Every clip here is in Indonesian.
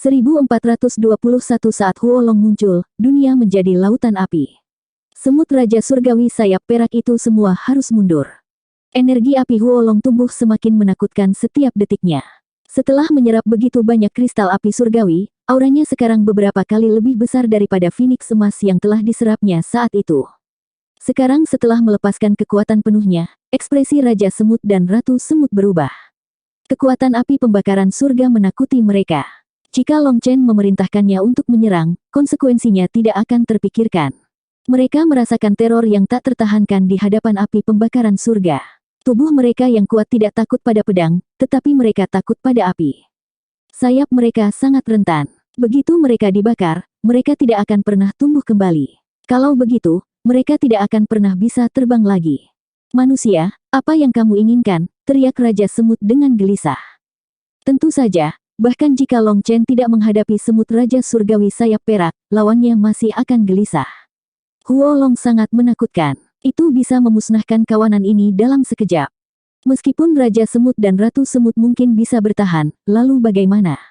1421 saat Huolong muncul, dunia menjadi lautan api. Semut Raja Surgawi sayap perak itu semua harus mundur. Energi api Huolong tumbuh semakin menakutkan setiap detiknya. Setelah menyerap begitu banyak kristal api surgawi, auranya sekarang beberapa kali lebih besar daripada Phoenix emas yang telah diserapnya saat itu. Sekarang setelah melepaskan kekuatan penuhnya, ekspresi Raja Semut dan Ratu Semut berubah. Kekuatan api pembakaran surga menakuti mereka. Jika Long Chen memerintahkannya untuk menyerang, konsekuensinya tidak akan terpikirkan. Mereka merasakan teror yang tak tertahankan di hadapan api pembakaran surga. Tubuh mereka yang kuat tidak takut pada pedang, tetapi mereka takut pada api. Sayap mereka sangat rentan. Begitu mereka dibakar, mereka tidak akan pernah tumbuh kembali. Kalau begitu, mereka tidak akan pernah bisa terbang lagi. Manusia, apa yang kamu inginkan? Teriak Raja Semut dengan gelisah. Tentu saja, bahkan jika Long Chen tidak menghadapi semut Raja Surgawi sayap perak, lawannya masih akan gelisah. Huolong sangat menakutkan. Itu bisa memusnahkan kawanan ini dalam sekejap. Meskipun Raja Semut dan Ratu Semut mungkin bisa bertahan, lalu bagaimana?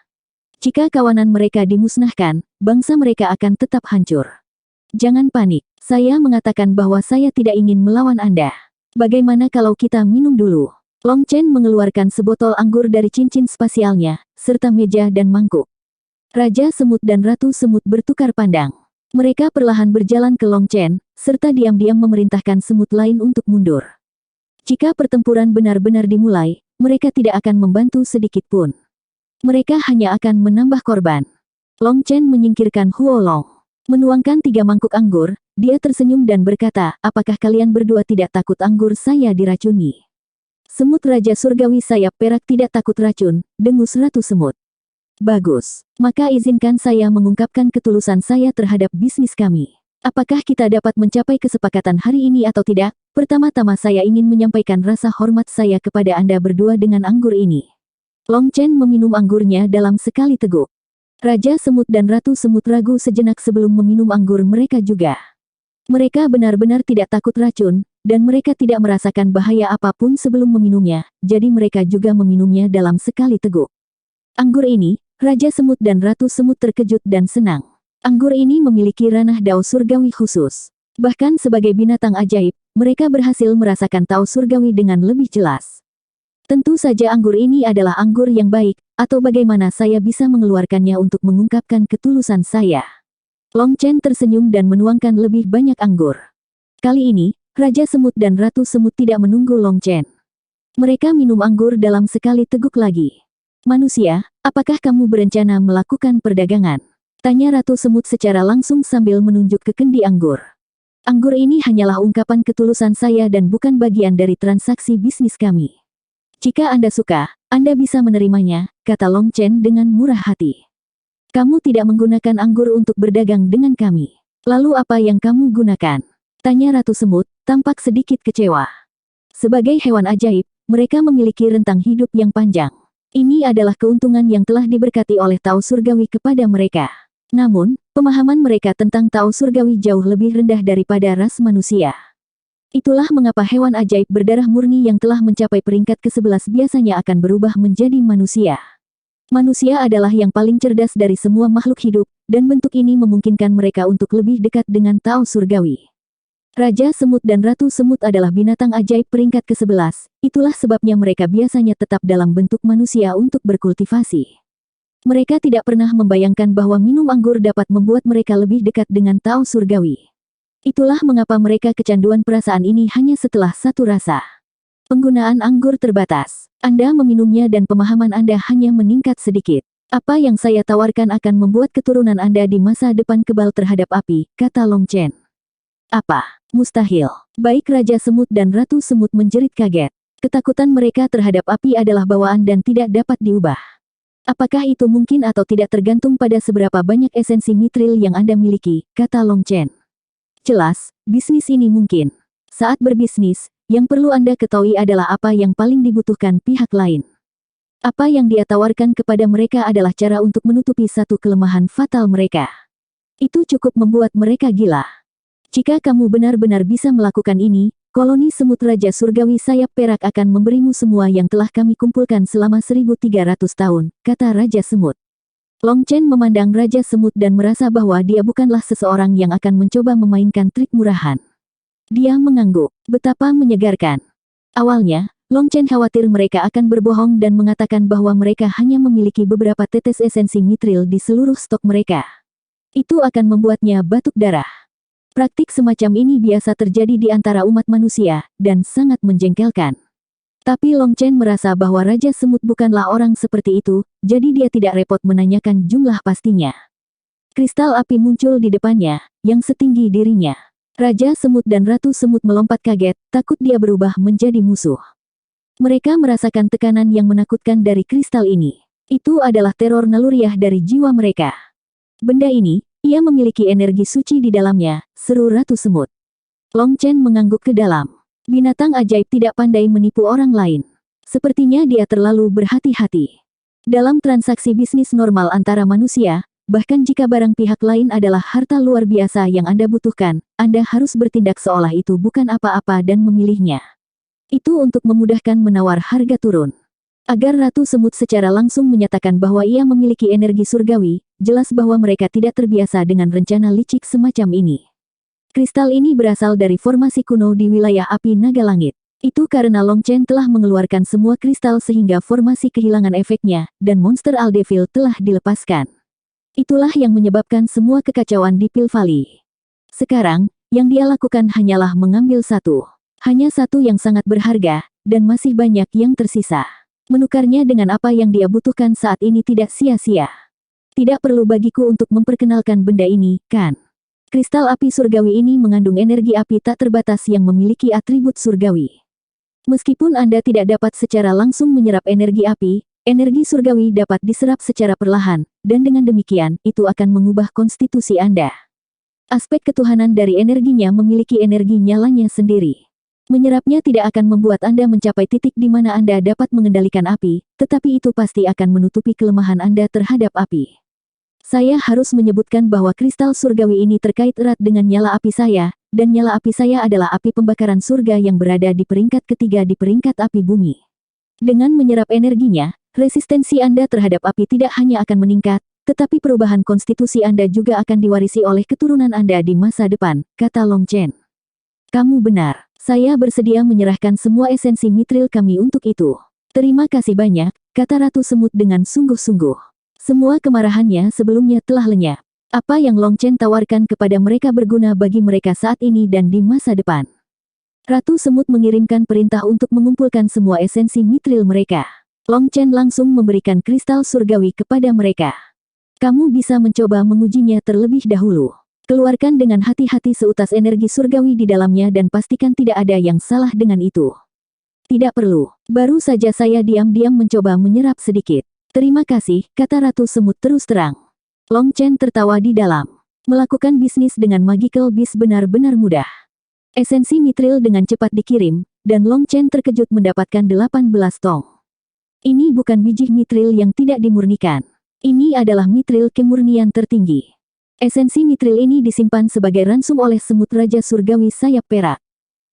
Jika kawanan mereka dimusnahkan, bangsa mereka akan tetap hancur. Jangan panik, saya mengatakan bahwa saya tidak ingin melawan Anda. Bagaimana kalau kita minum dulu? Long Chen mengeluarkan sebotol anggur dari cincin spasialnya, serta meja dan mangkuk. Raja Semut dan Ratu Semut bertukar pandang. Mereka perlahan berjalan ke Long Chen, serta diam-diam memerintahkan semut lain untuk mundur. Jika pertempuran benar-benar dimulai, mereka tidak akan membantu sedikit pun. Mereka hanya akan menambah korban. Long Chen menyingkirkan Huolong. Menuangkan 3 mangkuk anggur, dia tersenyum dan berkata, apakah kalian berdua tidak takut anggur saya diracuni? Semut Raja Surgawi sayap perak tidak takut racun, dengus Ratu Semut. Bagus, maka izinkan saya mengungkapkan ketulusan saya terhadap bisnis kami. Apakah kita dapat mencapai kesepakatan hari ini atau tidak? Pertama-tama saya ingin menyampaikan rasa hormat saya kepada Anda berdua dengan anggur ini. Long Chen meminum anggurnya dalam sekali teguk. Raja Semut dan Ratu Semut ragu sejenak sebelum meminum anggur mereka juga. Mereka benar-benar tidak takut racun, dan mereka tidak merasakan bahaya apapun sebelum meminumnya, jadi mereka juga meminumnya dalam sekali teguk. Anggur ini, Raja Semut dan Ratu Semut terkejut dan senang. Anggur ini memiliki ranah dao surgawi khusus. Bahkan sebagai binatang ajaib, mereka berhasil merasakan tao surgawi dengan lebih jelas. Tentu saja anggur ini adalah anggur yang baik, atau bagaimana saya bisa mengeluarkannya untuk mengungkapkan ketulusan saya. Long Chen tersenyum dan menuangkan lebih banyak anggur. Kali ini, Raja Semut dan Ratu Semut tidak menunggu Long Chen. Mereka minum anggur dalam sekali teguk lagi. Manusia, apakah kamu berencana melakukan perdagangan? Tanya Ratu Semut secara langsung sambil menunjuk ke kendi anggur. Anggur ini hanyalah ungkapan ketulusan saya dan bukan bagian dari transaksi bisnis kami. Jika Anda suka, Anda bisa menerimanya, kata Long Chen dengan murah hati. Kamu tidak menggunakan anggur untuk berdagang dengan kami. Lalu apa yang kamu gunakan? Tanya Ratu Semut, tampak sedikit kecewa. Sebagai hewan ajaib, mereka memiliki rentang hidup yang panjang. Ini adalah keuntungan yang telah diberkati oleh Tao Surgawi kepada mereka. Namun, pemahaman mereka tentang Tao Surgawi jauh lebih rendah daripada ras manusia. Itulah mengapa hewan ajaib berdarah murni yang telah mencapai peringkat ke-11 biasanya akan berubah menjadi manusia. Manusia adalah yang paling cerdas dari semua makhluk hidup, dan bentuk ini memungkinkan mereka untuk lebih dekat dengan Tao Surgawi. Raja Semut dan Ratu Semut adalah binatang ajaib peringkat ke-11, itulah sebabnya mereka biasanya tetap dalam bentuk manusia untuk berkultivasi. Mereka tidak pernah membayangkan bahwa minum anggur dapat membuat mereka lebih dekat dengan Tao Surgawi. Itulah mengapa mereka kecanduan perasaan ini hanya setelah satu rasa. Penggunaan anggur terbatas. Anda meminumnya dan pemahaman Anda hanya meningkat sedikit. Apa yang saya tawarkan akan membuat keturunan Anda di masa depan kebal terhadap api, kata Long Chen. Apa? Mustahil. Baik Raja Semut dan Ratu Semut menjerit kaget. Ketakutan mereka terhadap api adalah bawaan dan tidak dapat diubah. Apakah itu mungkin atau tidak tergantung pada seberapa banyak esensi mitril yang Anda miliki, kata Long Chen. Jelas, bisnis ini mungkin. Saat berbisnis, yang perlu Anda ketahui adalah apa yang paling dibutuhkan pihak lain. Apa yang dia tawarkan kepada mereka adalah cara untuk menutupi satu kelemahan fatal mereka. Itu cukup membuat mereka gila. Jika kamu benar-benar bisa melakukan ini, koloni semut Raja Surgawi sayap perak akan memberimu semua yang telah kami kumpulkan selama 1300 tahun, kata Raja Semut. Long Chen memandang Raja Semut dan merasa bahwa dia bukanlah seseorang yang akan mencoba memainkan trik murahan. Dia mengangguk. Betapa menyegarkan. Awalnya, Long Chen khawatir mereka akan berbohong dan mengatakan bahwa mereka hanya memiliki beberapa tetes esensi mithril di seluruh stok mereka. Itu akan membuatnya batuk darah. Praktik semacam ini biasa terjadi di antara umat manusia, dan sangat menjengkelkan. Tapi Long Chen merasa bahwa Raja Semut bukanlah orang seperti itu, jadi dia tidak repot menanyakan jumlah pastinya. Kristal api muncul di depannya, yang setinggi dirinya. Raja Semut dan Ratu Semut melompat kaget, takut dia berubah menjadi musuh. Mereka merasakan tekanan yang menakutkan dari kristal ini. Itu adalah teror naluriah dari jiwa mereka. Benda ini, ia memiliki energi suci di dalamnya, seru Ratu Semut. Long Chen mengangguk ke dalam. Binatang ajaib tidak pandai menipu orang lain. Sepertinya dia terlalu berhati-hati. Dalam transaksi bisnis normal antara manusia, bahkan jika barang pihak lain adalah harta luar biasa yang Anda butuhkan, Anda harus bertindak seolah itu bukan apa-apa dan memilihnya. Itu untuk memudahkan menawar harga turun. Agar Ratu Semut secara langsung menyatakan bahwa ia memiliki energi surgawi, jelas bahwa mereka tidak terbiasa dengan rencana licik semacam ini. Kristal ini berasal dari formasi kuno di wilayah api naga langit. Itu karena Long Chen telah mengeluarkan semua kristal sehingga formasi kehilangan efeknya, dan monster Aldevil telah dilepaskan. Itulah yang menyebabkan semua kekacauan di Pil Valley. Sekarang, yang dia lakukan hanyalah mengambil satu. Hanya satu yang sangat berharga, dan masih banyak yang tersisa. Menukarnya dengan apa yang dia butuhkan saat ini tidak sia-sia. Tidak perlu bagiku untuk memperkenalkan benda ini, kan? Kristal api surgawi ini mengandung energi api tak terbatas yang memiliki atribut surgawi. Meskipun Anda tidak dapat secara langsung menyerap energi api, energi surgawi dapat diserap secara perlahan, dan dengan demikian, itu akan mengubah konstitusi Anda. Aspek ketuhanan dari energinya memiliki energi nyalanya sendiri. Menyerapnya tidak akan membuat Anda mencapai titik di mana Anda dapat mengendalikan api, tetapi itu pasti akan menutupi kelemahan Anda terhadap api. Saya harus menyebutkan bahwa kristal surgawi ini terkait erat dengan nyala api saya, dan nyala api saya adalah api pembakaran surga yang berada di peringkat ketiga di peringkat api bumi. Dengan menyerap energinya, resistensi Anda terhadap api tidak hanya akan meningkat, tetapi perubahan konstitusi Anda juga akan diwarisi oleh keturunan Anda di masa depan, kata Long Chen. Kamu benar, saya bersedia menyerahkan semua esensi mithril kami untuk itu. Terima kasih banyak, kata Ratu Semut dengan sungguh-sungguh. Semua kemarahannya sebelumnya telah lenyap. Apa yang Long Chen tawarkan kepada mereka berguna bagi mereka saat ini dan di masa depan. Ratu Semut mengirimkan perintah untuk mengumpulkan semua esensi mithril mereka. Long Chen langsung memberikan kristal surgawi kepada mereka. Kamu bisa mencoba mengujinya terlebih dahulu. Keluarkan dengan hati-hati seutas energi surgawi di dalamnya dan pastikan tidak ada yang salah dengan itu. Tidak perlu. Baru saja saya diam-diam mencoba menyerap sedikit. Terima kasih, kata Ratu Semut terus terang. Long Chen tertawa di dalam. Melakukan bisnis dengan Magical Beast benar-benar mudah. Esensi mithril dengan cepat dikirim, dan Long Chen terkejut mendapatkan 18 tong. Ini bukan biji mithril yang tidak dimurnikan. Ini adalah mithril kemurnian tertinggi. Esensi mithril ini disimpan sebagai ransum oleh semut Raja Surgawi sayap perak.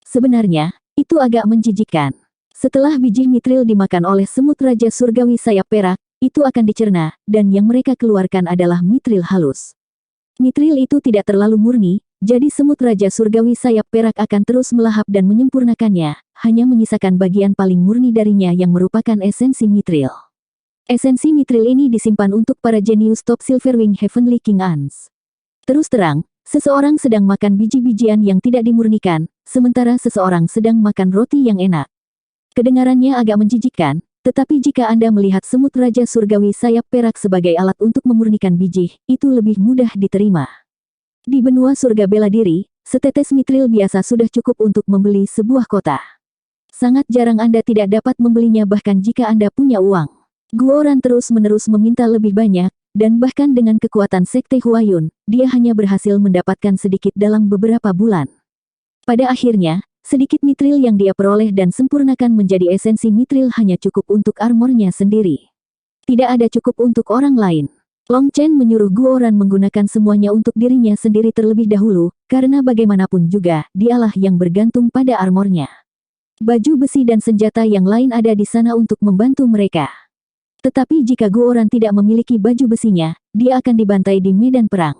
Sebenarnya, itu agak menjijikkan. Setelah biji mithril dimakan oleh semut Raja Surgawi sayap perak, itu akan dicerna, dan yang mereka keluarkan adalah mithril halus. Mithril itu tidak terlalu murni, jadi semut Raja Surgawi sayap perak akan terus melahap dan menyempurnakannya, hanya menyisakan bagian paling murni darinya yang merupakan esensi mithril. Esensi mithril ini disimpan untuk para jenius top Silverwing Heavenly King Ants. Terus terang, seseorang sedang makan biji-bijian yang tidak dimurnikan, sementara seseorang sedang makan roti yang enak. Kedengarannya agak menjijikkan, tetapi jika Anda melihat semut Raja Surgawi sayap perak sebagai alat untuk memurnikan biji, itu lebih mudah diterima. Di benua surga bela diri, setetes mithril biasa sudah cukup untuk membeli sebuah kota. Sangat jarang Anda tidak dapat membelinya bahkan jika Anda punya uang. Guoran terus-menerus meminta lebih banyak, dan bahkan dengan kekuatan Sekte Huayun, dia hanya berhasil mendapatkan sedikit dalam beberapa bulan. Pada akhirnya, sedikit mithril yang dia peroleh dan sempurnakan menjadi esensi mithril hanya cukup untuk armornya sendiri. Tidak ada cukup untuk orang lain. Long Chen menyuruh Guoran menggunakan semuanya untuk dirinya sendiri terlebih dahulu, karena bagaimanapun juga, dialah yang bergantung pada armornya. Baju besi dan senjata yang lain ada di sana untuk membantu mereka. Tetapi jika Guoran tidak memiliki baju besinya, dia akan dibantai di medan perang.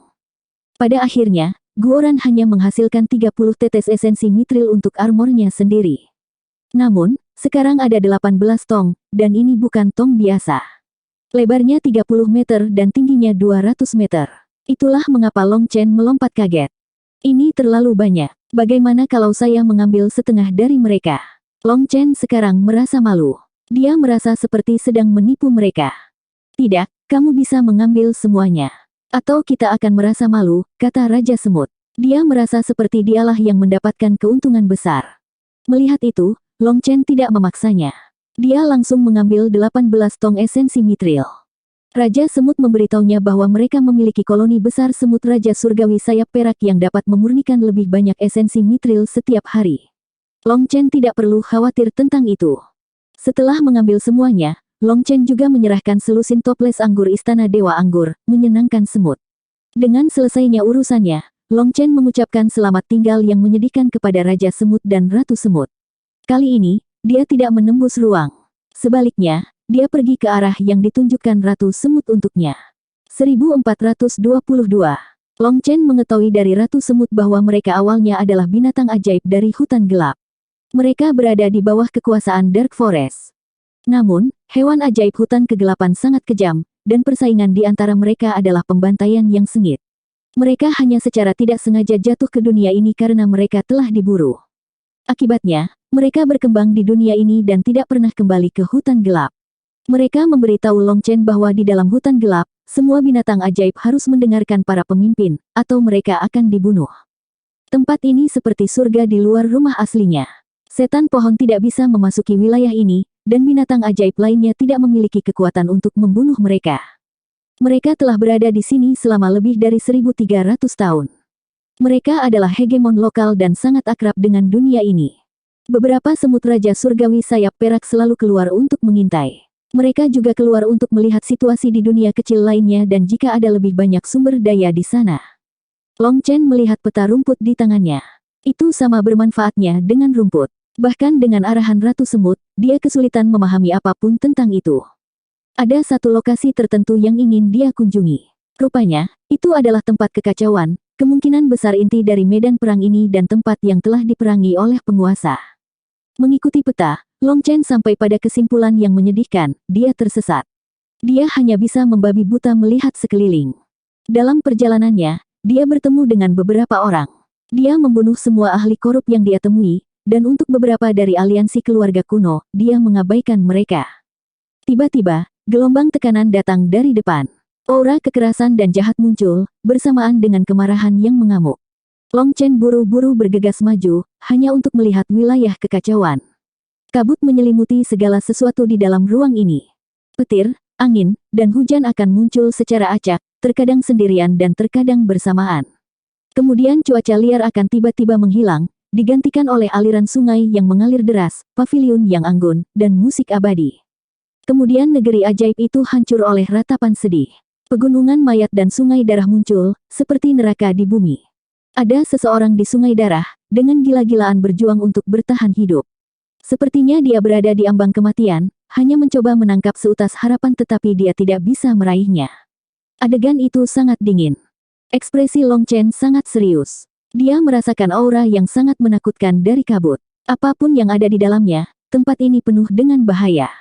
Pada akhirnya, Guoran hanya menghasilkan 30 tetes esensi mithril untuk armornya sendiri. Namun, sekarang ada 18 tong, dan ini bukan tong biasa. Lebarnya 30 meter dan tingginya 200 meter. Itulah mengapa Long Chen melompat kaget. Ini terlalu banyak. Bagaimana kalau saya mengambil setengah dari mereka? Long Chen sekarang merasa malu. Dia merasa seperti sedang menipu mereka. Tidak, kamu bisa mengambil semuanya. Atau kita akan merasa malu, kata Raja Semut. Dia merasa seperti dialah yang mendapatkan keuntungan besar. Melihat itu, Long Chen tidak memaksanya. Dia langsung mengambil 18 tong esensi mithril. Raja Semut memberitahunya bahwa mereka memiliki koloni besar semut Raja Surgawi sayap perak yang dapat memurnikan lebih banyak esensi mithril setiap hari. Long Chen tidak perlu khawatir tentang itu. Setelah mengambil semuanya, Long Chen juga menyerahkan selusin toples anggur Istana Dewa Anggur, menyenangkan semut. Dengan selesainya urusannya, Long Chen mengucapkan selamat tinggal yang menyedihkan kepada Raja Semut dan Ratu Semut. Kali ini, dia tidak menembus ruang. Sebaliknya, dia pergi ke arah yang ditunjukkan Ratu Semut untuknya. 1422. Long Chen mengetahui dari Ratu Semut bahwa mereka awalnya adalah binatang ajaib dari hutan gelap. Mereka berada di bawah kekuasaan Dark Forest. Namun, hewan ajaib hutan kegelapan sangat kejam, dan persaingan di antara mereka adalah pembantaian yang sengit. Mereka hanya secara tidak sengaja jatuh ke dunia ini karena mereka telah diburu. Akibatnya, mereka berkembang di dunia ini dan tidak pernah kembali ke hutan gelap. Mereka memberitahu Long Chen bahwa di dalam hutan gelap, semua binatang ajaib harus mendengarkan para pemimpin, atau mereka akan dibunuh. Tempat ini seperti surga di luar rumah aslinya. Setan pohon tidak bisa memasuki wilayah ini, dan binatang ajaib lainnya tidak memiliki kekuatan untuk membunuh mereka. Mereka telah berada di sini selama lebih dari 1300 tahun. Mereka adalah hegemon lokal dan sangat akrab dengan dunia ini. Beberapa semut Raja Surgawi sayap perak selalu keluar untuk mengintai. Mereka juga keluar untuk melihat situasi di dunia kecil lainnya dan jika ada lebih banyak sumber daya di sana. Long Chen melihat peta rumput di tangannya. Itu sama bermanfaatnya dengan rumput. Bahkan dengan arahan Ratu Semut, dia kesulitan memahami apapun tentang itu. Ada satu lokasi tertentu yang ingin dia kunjungi. Rupanya, itu adalah tempat kekacauan, kemungkinan besar inti dari medan perang ini dan tempat yang telah diperangi oleh penguasa. Mengikuti peta, Long Chen sampai pada kesimpulan yang menyedihkan, dia tersesat. Dia hanya bisa membabi buta melihat sekeliling. Dalam perjalanannya, dia bertemu dengan beberapa orang. Dia membunuh semua ahli korup yang dia temui, dan untuk beberapa dari aliansi keluarga kuno, dia mengabaikan mereka. Tiba-tiba, gelombang tekanan datang dari depan. Aura kekerasan dan jahat muncul, bersamaan dengan kemarahan yang mengamuk. Long Chen buru-buru bergegas maju, hanya untuk melihat wilayah kekacauan. Kabut menyelimuti segala sesuatu di dalam ruang ini. Petir, angin, dan hujan akan muncul secara acak, terkadang sendirian dan terkadang bersamaan. Kemudian cuaca liar akan tiba-tiba menghilang, digantikan oleh aliran sungai yang mengalir deras, paviliun yang anggun, dan musik abadi. Kemudian negeri ajaib itu hancur oleh ratapan sedih. Pegunungan mayat dan sungai darah muncul, seperti neraka di bumi. Ada seseorang di sungai darah, dengan gila-gilaan berjuang untuk bertahan hidup. Sepertinya dia berada di ambang kematian, hanya mencoba menangkap seutas harapan tetapi dia tidak bisa meraihnya. Adegan itu sangat dingin. Ekspresi Long Chen sangat serius. Dia merasakan aura yang sangat menakutkan dari kabut. Apapun yang ada di dalamnya, tempat ini penuh dengan bahaya.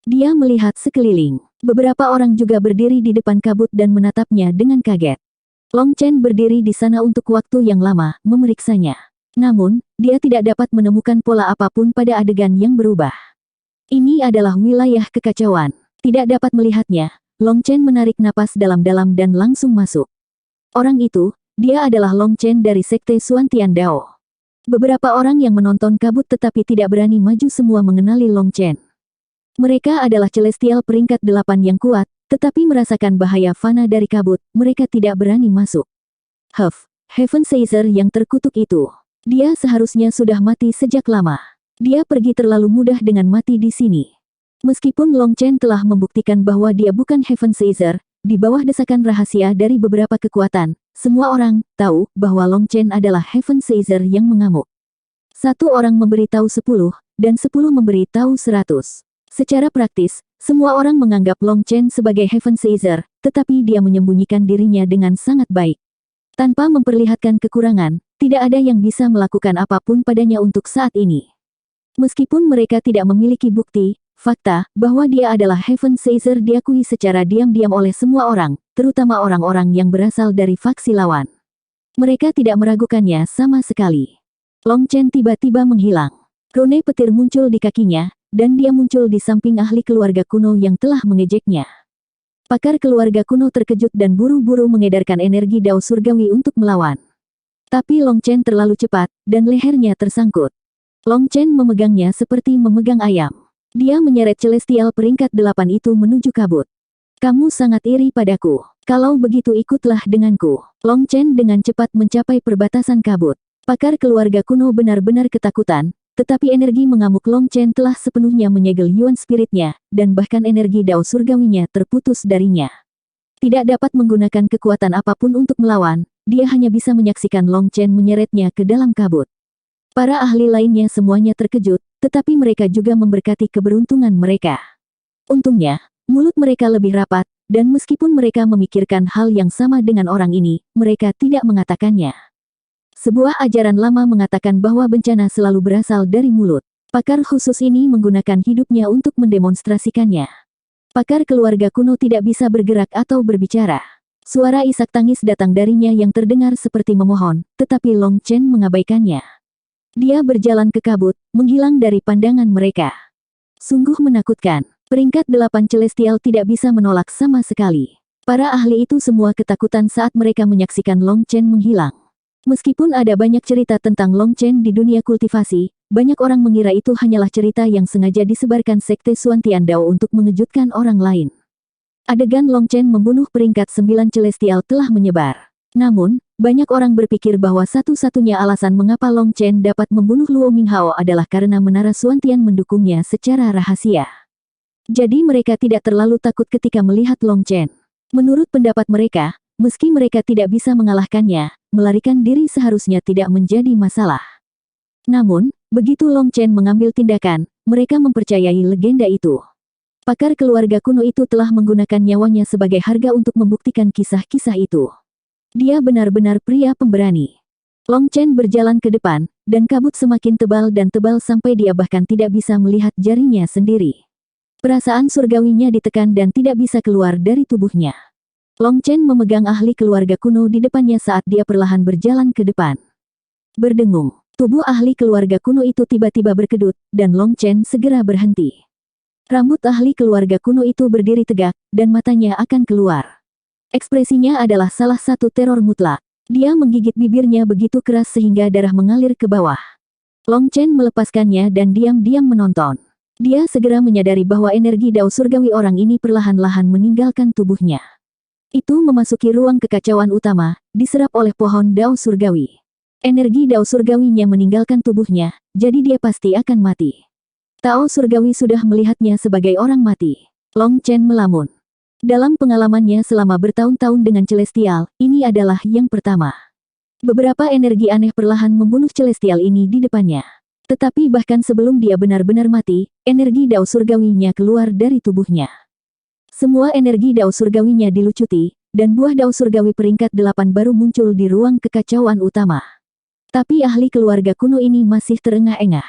Dia melihat sekeliling. Beberapa orang juga berdiri di depan kabut dan menatapnya dengan kaget. Long Chen berdiri di sana untuk waktu yang lama, memeriksanya. Namun, dia tidak dapat menemukan pola apapun pada adegan yang berubah. Ini adalah wilayah kekacauan. Tidak dapat melihatnya, Long Chen menarik napas dalam-dalam dan langsung masuk. Orang itu, dia adalah Long Chen dari Sekte Xuantian Dao. Beberapa orang yang menonton kabut tetapi tidak berani maju semua mengenali Long Chen. Mereka adalah Celestial peringkat 8 yang kuat, tetapi merasakan bahaya fana dari kabut, mereka tidak berani masuk. Heaven Seizure yang terkutuk itu. Dia seharusnya sudah mati sejak lama. Dia pergi terlalu mudah dengan mati di sini. Meskipun Long Chen telah membuktikan bahwa dia bukan Heaven Seizure, di bawah desakan rahasia dari beberapa kekuatan, semua orang tahu bahwa Long Chen adalah Heaven Seizure yang mengamuk. Satu orang memberitahu 10, dan 10 memberitahu 100. Secara praktis, Semua orang menganggap Long Chen sebagai Heaven Seizure, tetapi dia menyembunyikan dirinya dengan sangat baik. Tanpa memperlihatkan kekurangan, tidak ada yang bisa melakukan apapun padanya untuk saat ini. Meskipun mereka tidak memiliki bukti, fakta, bahwa dia adalah Heaven Seizure diakui secara diam-diam oleh semua orang, terutama orang-orang yang berasal dari faksi lawan. Mereka tidak meragukannya sama sekali. Long Chen tiba-tiba menghilang. Rune petir muncul di kakinya, dan dia muncul di samping ahli keluarga kuno yang telah mengejeknya. Pakar keluarga kuno terkejut dan buru-buru mengedarkan energi Dao Surgawi untuk melawan. Tapi Long Chen terlalu cepat, dan lehernya tersangkut. Long Chen memegangnya seperti memegang ayam. Dia menyeret Celestial peringkat 8 itu menuju kabut. Kamu sangat iri padaku. Kalau begitu ikutlah denganku. Long Chen dengan cepat mencapai perbatasan kabut. Pakar keluarga kuno benar-benar ketakutan, tetapi energi mengamuk Long Chen telah sepenuhnya menyegel Yuan spiritnya, dan bahkan energi Dao Surgawinya terputus darinya. Tidak dapat menggunakan kekuatan apapun untuk melawan, dia hanya bisa menyaksikan Long Chen menyeretnya ke dalam kabut. Para ahli lainnya semuanya terkejut, tetapi mereka juga memberkati keberuntungan mereka. Untungnya, mulut mereka lebih rapat, dan meskipun mereka memikirkan hal yang sama dengan orang ini, mereka tidak mengatakannya. Sebuah ajaran lama mengatakan bahwa bencana selalu berasal dari mulut. Pakar khusus ini menggunakan hidupnya untuk mendemonstrasikannya. Pakar keluarga kuno tidak bisa bergerak atau berbicara. Suara isak tangis datang darinya yang terdengar seperti memohon, tetapi Long Chen mengabaikannya. Dia berjalan ke kabut, menghilang dari pandangan mereka. Sungguh menakutkan. Peringkat 8 Celestial tidak bisa menolak sama sekali. Para ahli itu semua ketakutan saat mereka menyaksikan Long Chen menghilang. Meskipun ada banyak cerita tentang Long Chen di dunia kultivasi, banyak orang mengira itu hanyalah cerita yang sengaja disebarkan Sekte Xuantian Dao untuk mengejutkan orang lain. Adegan Long Chen membunuh peringkat 9 Celestial telah menyebar. Namun, banyak orang berpikir bahwa satu-satunya alasan mengapa Long Chen dapat membunuh Luo Minghao adalah karena menara Xuantian mendukungnya secara rahasia. Jadi mereka tidak terlalu takut ketika melihat Long Chen. Menurut pendapat mereka, meski mereka tidak bisa mengalahkannya, melarikan diri seharusnya tidak menjadi masalah. Namun, begitu Long Chen mengambil tindakan, mereka mempercayai legenda itu. Pakar keluarga kuno itu telah menggunakan nyawanya sebagai harga untuk membuktikan kisah-kisah itu. Dia benar-benar pria pemberani. Long Chen berjalan ke depan, dan kabut semakin tebal dan tebal sampai dia bahkan tidak bisa melihat jarinya sendiri. Perasaan surgawinya ditekan dan tidak bisa keluar dari tubuhnya. Long Chen memegang ahli keluarga kuno di depannya saat dia perlahan berjalan ke depan. Berdengung, tubuh ahli keluarga kuno itu tiba-tiba berkedut, dan Long Chen segera berhenti. Rambut ahli keluarga kuno itu berdiri tegak, dan matanya akan keluar. Ekspresinya adalah salah satu teror mutlak. Dia menggigit bibirnya begitu keras sehingga darah mengalir ke bawah. Long Chen melepaskannya dan diam-diam menonton. Dia segera menyadari bahwa energi Dao Surgawi orang ini perlahan-lahan meninggalkan tubuhnya. Itu memasuki ruang kekacauan utama, diserap oleh pohon Dao Surgawi. Energi Dao Surgawinya meninggalkan tubuhnya, jadi dia pasti akan mati. Dao Surgawi sudah melihatnya sebagai orang mati. Long Chen melamun. Dalam pengalamannya selama bertahun-tahun dengan Celestial, ini adalah yang pertama. Beberapa energi aneh perlahan membunuh Celestial ini di depannya. Tetapi bahkan sebelum dia benar-benar mati, energi Dao Surgawinya keluar dari tubuhnya. Semua energi Dao Surgawinya dilucuti, dan buah Dao Surgawi peringkat 8 baru muncul di ruang kekacauan utama. Tapi ahli keluarga kuno ini masih terengah-engah.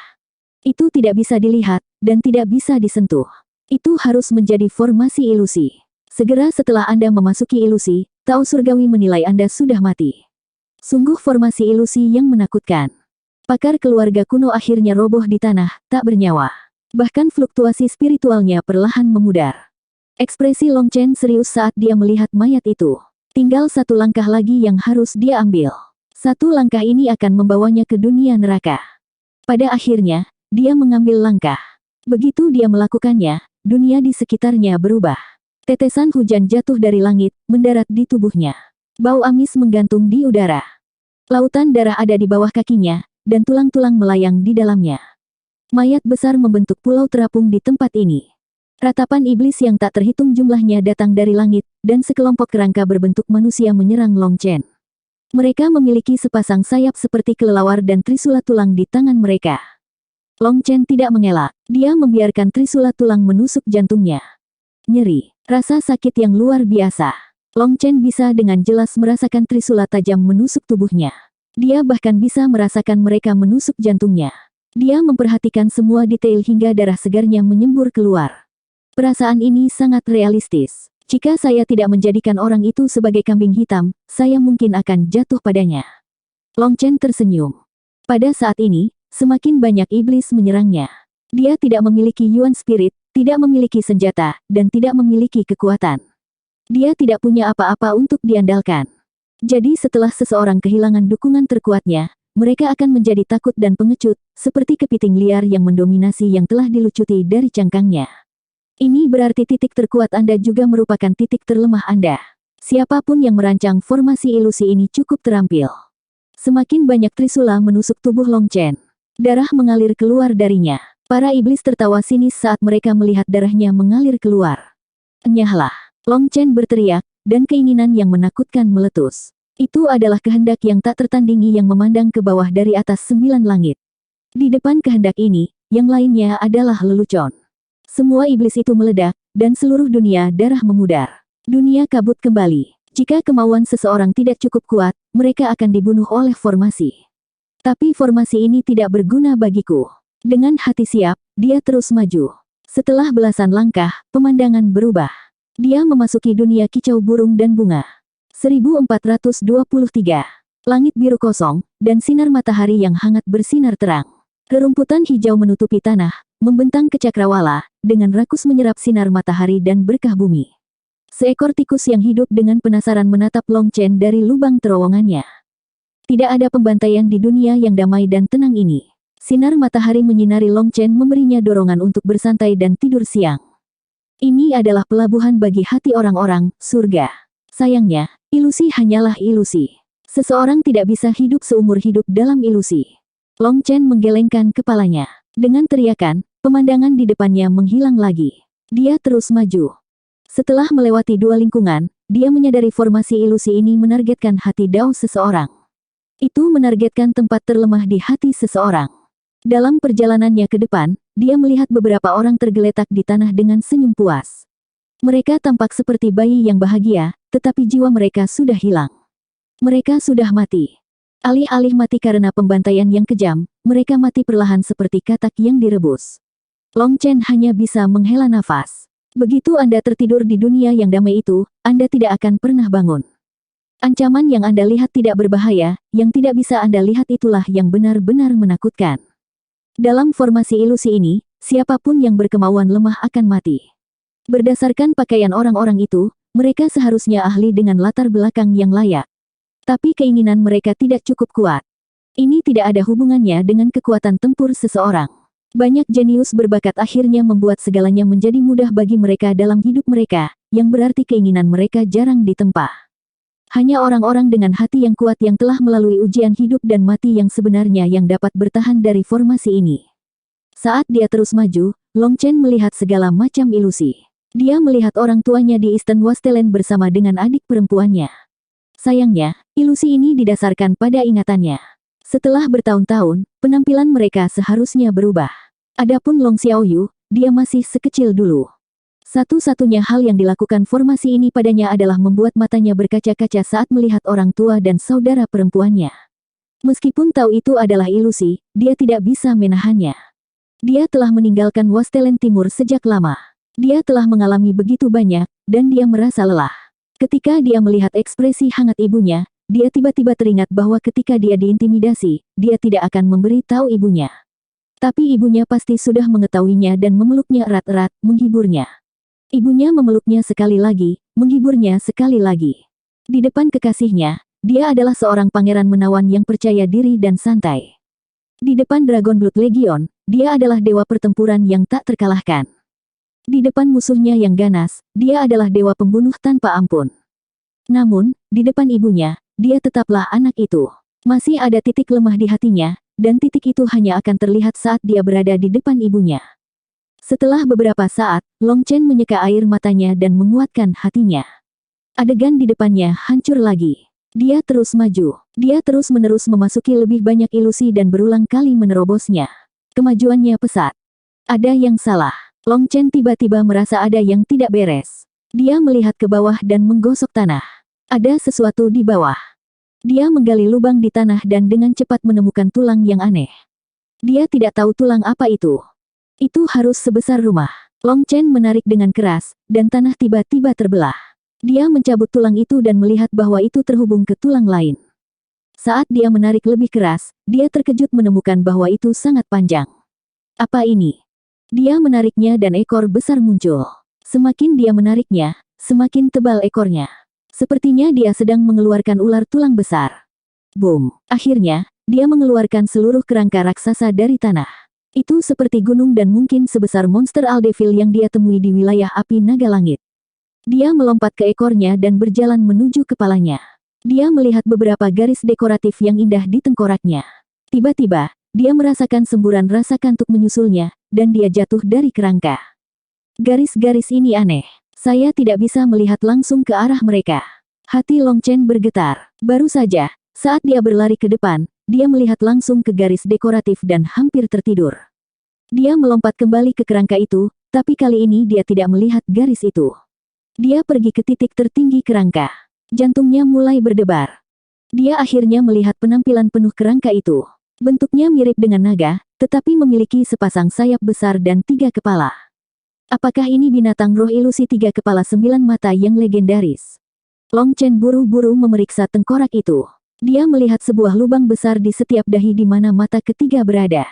Itu tidak bisa dilihat, dan tidak bisa disentuh. Itu harus menjadi formasi ilusi. Segera setelah Anda memasuki ilusi, Dao Surgawi menilai Anda sudah mati. Sungguh formasi ilusi yang menakutkan. Pakar keluarga kuno akhirnya roboh di tanah, tak bernyawa. Bahkan fluktuasi spiritualnya perlahan memudar. Ekspresi Long Chen serius saat dia melihat mayat itu. Tinggal satu langkah lagi yang harus dia ambil. Satu langkah ini akan membawanya ke dunia neraka. Pada akhirnya, dia mengambil langkah. Begitu dia melakukannya, dunia di sekitarnya berubah. Tetesan hujan jatuh dari langit, mendarat di tubuhnya. Bau amis menggantung di udara. Lautan darah ada di bawah kakinya, dan tulang-tulang melayang di dalamnya. Mayat besar membentuk pulau terapung di tempat ini. Ratapan iblis yang tak terhitung jumlahnya datang dari langit, dan sekelompok kerangka berbentuk manusia menyerang Long Chen. Mereka memiliki sepasang sayap seperti kelelawar dan trisula tulang di tangan mereka. Long Chen tidak mengelak, dia membiarkan trisula tulang menusuk jantungnya. nyeri, rasa sakit yang luar biasa. Long Chen bisa dengan jelas merasakan trisula tajam menusuk tubuhnya. Dia bahkan bisa merasakan mereka menusuk jantungnya. Dia memperhatikan semua detail hingga darah segarnya menyembur keluar. Perasaan ini sangat realistis. Jika saya tidak menjadikan orang itu sebagai kambing hitam, saya mungkin akan jatuh padanya. Long Chen tersenyum. Pada saat ini, semakin banyak iblis menyerangnya. Dia tidak memiliki Yuan Spirit, tidak memiliki senjata, dan tidak memiliki kekuatan. Dia tidak punya apa-apa untuk diandalkan. Jadi setelah seseorang kehilangan dukungan terkuatnya, mereka akan menjadi takut dan pengecut, seperti kepiting liar yang mendominasi yang telah dilucuti dari cangkangnya. Ini berarti titik terkuat Anda juga merupakan titik terlemah Anda. Siapapun yang merancang formasi ilusi ini cukup terampil. Semakin banyak trisula menusuk tubuh Long Chen. Darah mengalir keluar darinya. Para iblis tertawa sinis saat mereka melihat darahnya mengalir keluar. Enyahlah. Long Chen berteriak, dan keinginan yang menakutkan meletus. Itu adalah kehendak yang tak tertandingi yang memandang ke bawah dari atas 9 langit. Di depan kehendak ini, yang lainnya adalah lelucon. Semua iblis itu meledak, dan seluruh dunia darah memudar. Dunia kabut kembali. Jika kemauan seseorang tidak cukup kuat, mereka akan dibunuh oleh formasi. Tapi formasi ini tidak berguna bagiku. Dengan hati siap, dia terus maju. Setelah belasan langkah, pemandangan berubah. Dia memasuki dunia kicau burung dan bunga. 1423. Langit biru kosong, dan sinar matahari yang hangat bersinar terang. Rerumputan hijau menutupi tanah, membentang ke cakrawala, dengan rakus menyerap sinar matahari dan berkah bumi. Seekor tikus yang hidup dengan penasaran menatap Long Chen dari lubang terowongannya. Tidak ada pembantaian di dunia yang damai dan tenang ini. Sinar matahari menyinari Long Chen memberinya dorongan untuk bersantai dan tidur siang. Ini adalah pelabuhan bagi hati orang-orang, surga. Sayangnya, ilusi hanyalah ilusi. Seseorang tidak bisa hidup seumur hidup dalam ilusi. Long Chen menggelengkan kepalanya. Dengan teriakan, pemandangan di depannya menghilang lagi. Dia terus maju. Setelah melewati 2 lingkungan, dia menyadari formasi ilusi ini menargetkan hati Dao seseorang. Itu menargetkan tempat terlemah di hati seseorang. Dalam perjalanannya ke depan, dia melihat beberapa orang tergeletak di tanah dengan senyum puas. Mereka tampak seperti bayi yang bahagia, tetapi jiwa mereka sudah hilang. Mereka sudah mati. Alih-alih mati karena pembantaian yang kejam, mereka mati perlahan seperti katak yang direbus. Long Chen hanya bisa menghela nafas. Begitu Anda tertidur di dunia yang damai itu, Anda tidak akan pernah bangun. Ancaman yang Anda lihat tidak berbahaya, yang tidak bisa Anda lihat itulah yang benar-benar menakutkan. Dalam formasi ilusi ini, siapapun yang berkemauan lemah akan mati. Berdasarkan pakaian orang-orang itu, mereka seharusnya ahli dengan latar belakang yang layak. Tapi keinginan mereka tidak cukup kuat. Ini tidak ada hubungannya dengan kekuatan tempur seseorang. Banyak jenius berbakat akhirnya membuat segalanya menjadi mudah bagi mereka dalam hidup mereka, yang berarti keinginan mereka jarang ditempa. Hanya orang-orang dengan hati yang kuat yang telah melalui ujian hidup dan mati yang sebenarnya yang dapat bertahan dari formasi ini. Saat dia terus maju, Long Chen melihat segala macam ilusi. Dia melihat orang tuanya di Eastern Wastelen bersama dengan adik perempuannya. Sayangnya, ilusi ini didasarkan pada ingatannya. Setelah bertahun-tahun, penampilan mereka seharusnya berubah. Adapun Long Xiaoyu, dia masih sekecil dulu. Satu-satunya hal yang dilakukan formasi ini padanya adalah membuat matanya berkaca-kaca saat melihat orang tua dan saudara perempuannya. Meskipun tahu itu adalah ilusi, dia tidak bisa menahannya. Dia telah meninggalkan Wastelen Timur sejak lama. Dia telah mengalami begitu banyak, dan dia merasa lelah. Ketika dia melihat ekspresi hangat ibunya, dia tiba-tiba teringat bahwa ketika dia diintimidasi, dia tidak akan memberi tahu ibunya. Tapi ibunya pasti sudah mengetahuinya dan memeluknya erat-erat, menghiburnya. Ibunya memeluknya sekali lagi, menghiburnya sekali lagi. Di depan kekasihnya, dia adalah seorang pangeran menawan yang percaya diri dan santai. Di depan Dragon Blood Legion, dia adalah dewa pertempuran yang tak terkalahkan. Di depan musuhnya yang ganas, dia adalah dewa pembunuh tanpa ampun. Namun, di depan ibunya, dia tetaplah anak itu. Masih ada titik lemah di hatinya, dan titik itu hanya akan terlihat saat dia berada di depan ibunya. Setelah beberapa saat, Long Chen menyeka air matanya dan menguatkan hatinya. Adegan di depannya hancur lagi. Dia terus maju. Dia terus-menerus memasuki lebih banyak ilusi dan berulang kali menerobosnya. Kemajuannya pesat. Ada yang salah. Long Chen tiba-tiba merasa ada yang tidak beres. Dia melihat ke bawah dan menggosok tanah. Ada sesuatu di bawah. Dia menggali lubang di tanah dan dengan cepat menemukan tulang yang aneh. Dia tidak tahu tulang apa itu. Itu harus sebesar rumah. Long Chen menarik dengan keras, dan tanah tiba-tiba terbelah. Dia mencabut tulang itu dan melihat bahwa itu terhubung ke tulang lain. Saat dia menarik lebih keras, dia terkejut menemukan bahwa itu sangat panjang. Apa ini? Dia menariknya dan ekor besar muncul. Semakin dia menariknya, semakin tebal ekornya. Sepertinya dia sedang mengeluarkan ular tulang besar. Boom! Akhirnya, dia mengeluarkan seluruh kerangka raksasa dari tanah. Itu seperti gunung dan mungkin sebesar monster Aldevil yang dia temui di wilayah api naga langit. Dia melompat ke ekornya dan berjalan menuju kepalanya. Dia melihat beberapa garis dekoratif yang indah di tengkoraknya. Tiba-tiba, dia merasakan semburan rasa kantuk menyusulnya, dan dia jatuh dari kerangka. Garis-garis ini aneh. Saya tidak bisa melihat langsung ke arah mereka. Hati Long Chen bergetar. Baru saja, saat dia berlari ke depan, dia melihat langsung ke garis dekoratif dan hampir tertidur. Dia melompat kembali ke kerangka itu, tapi kali ini dia tidak melihat garis itu. Dia pergi ke titik tertinggi kerangka. Jantungnya mulai berdebar. Dia akhirnya melihat penampilan penuh kerangka itu. Bentuknya mirip dengan naga, tetapi memiliki sepasang sayap besar dan 3 kepala. Apakah ini binatang roh ilusi 3 kepala 9 mata yang legendaris? Long Chen buru-buru memeriksa tengkorak itu. Dia melihat sebuah lubang besar di setiap dahi di mana mata ketiga berada.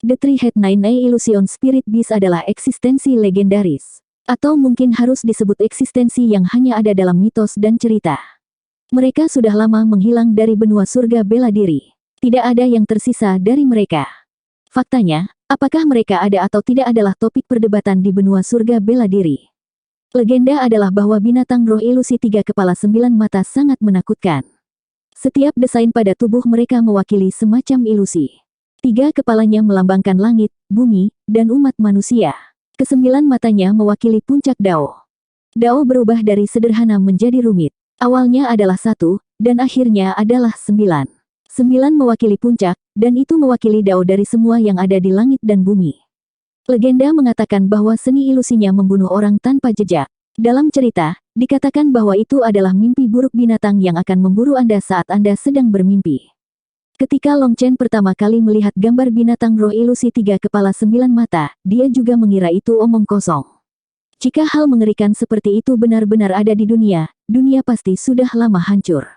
The Three-Head Nine-Eye Illusion Spirit Beast adalah eksistensi legendaris. Atau mungkin harus disebut eksistensi yang hanya ada dalam mitos dan cerita. Mereka sudah lama menghilang dari benua surga bela diri. Tidak ada yang tersisa dari mereka. Faktanya, apakah mereka ada atau tidak adalah topik perdebatan di benua surga bela diri. Legenda adalah bahwa binatang roh ilusi 3 kepala 9 mata sangat menakutkan. Setiap desain pada tubuh mereka mewakili semacam ilusi. 3 kepalanya melambangkan langit, bumi, dan umat manusia. Kesembilan matanya mewakili puncak Dao. Dao berubah dari sederhana menjadi rumit. Awalnya adalah 1, dan akhirnya adalah 9. 9 mewakili puncak, dan itu mewakili Dao dari semua yang ada di langit dan bumi. Legenda mengatakan bahwa seni ilusinya membunuh orang tanpa jejak. Dalam cerita, dikatakan bahwa itu adalah mimpi buruk binatang yang akan memburu Anda saat Anda sedang bermimpi. Ketika Long Chen pertama kali melihat gambar binatang roh ilusi 3 kepala 9 mata, dia juga mengira itu omong kosong. Jika hal mengerikan seperti itu benar-benar ada di dunia, dunia pasti sudah lama hancur.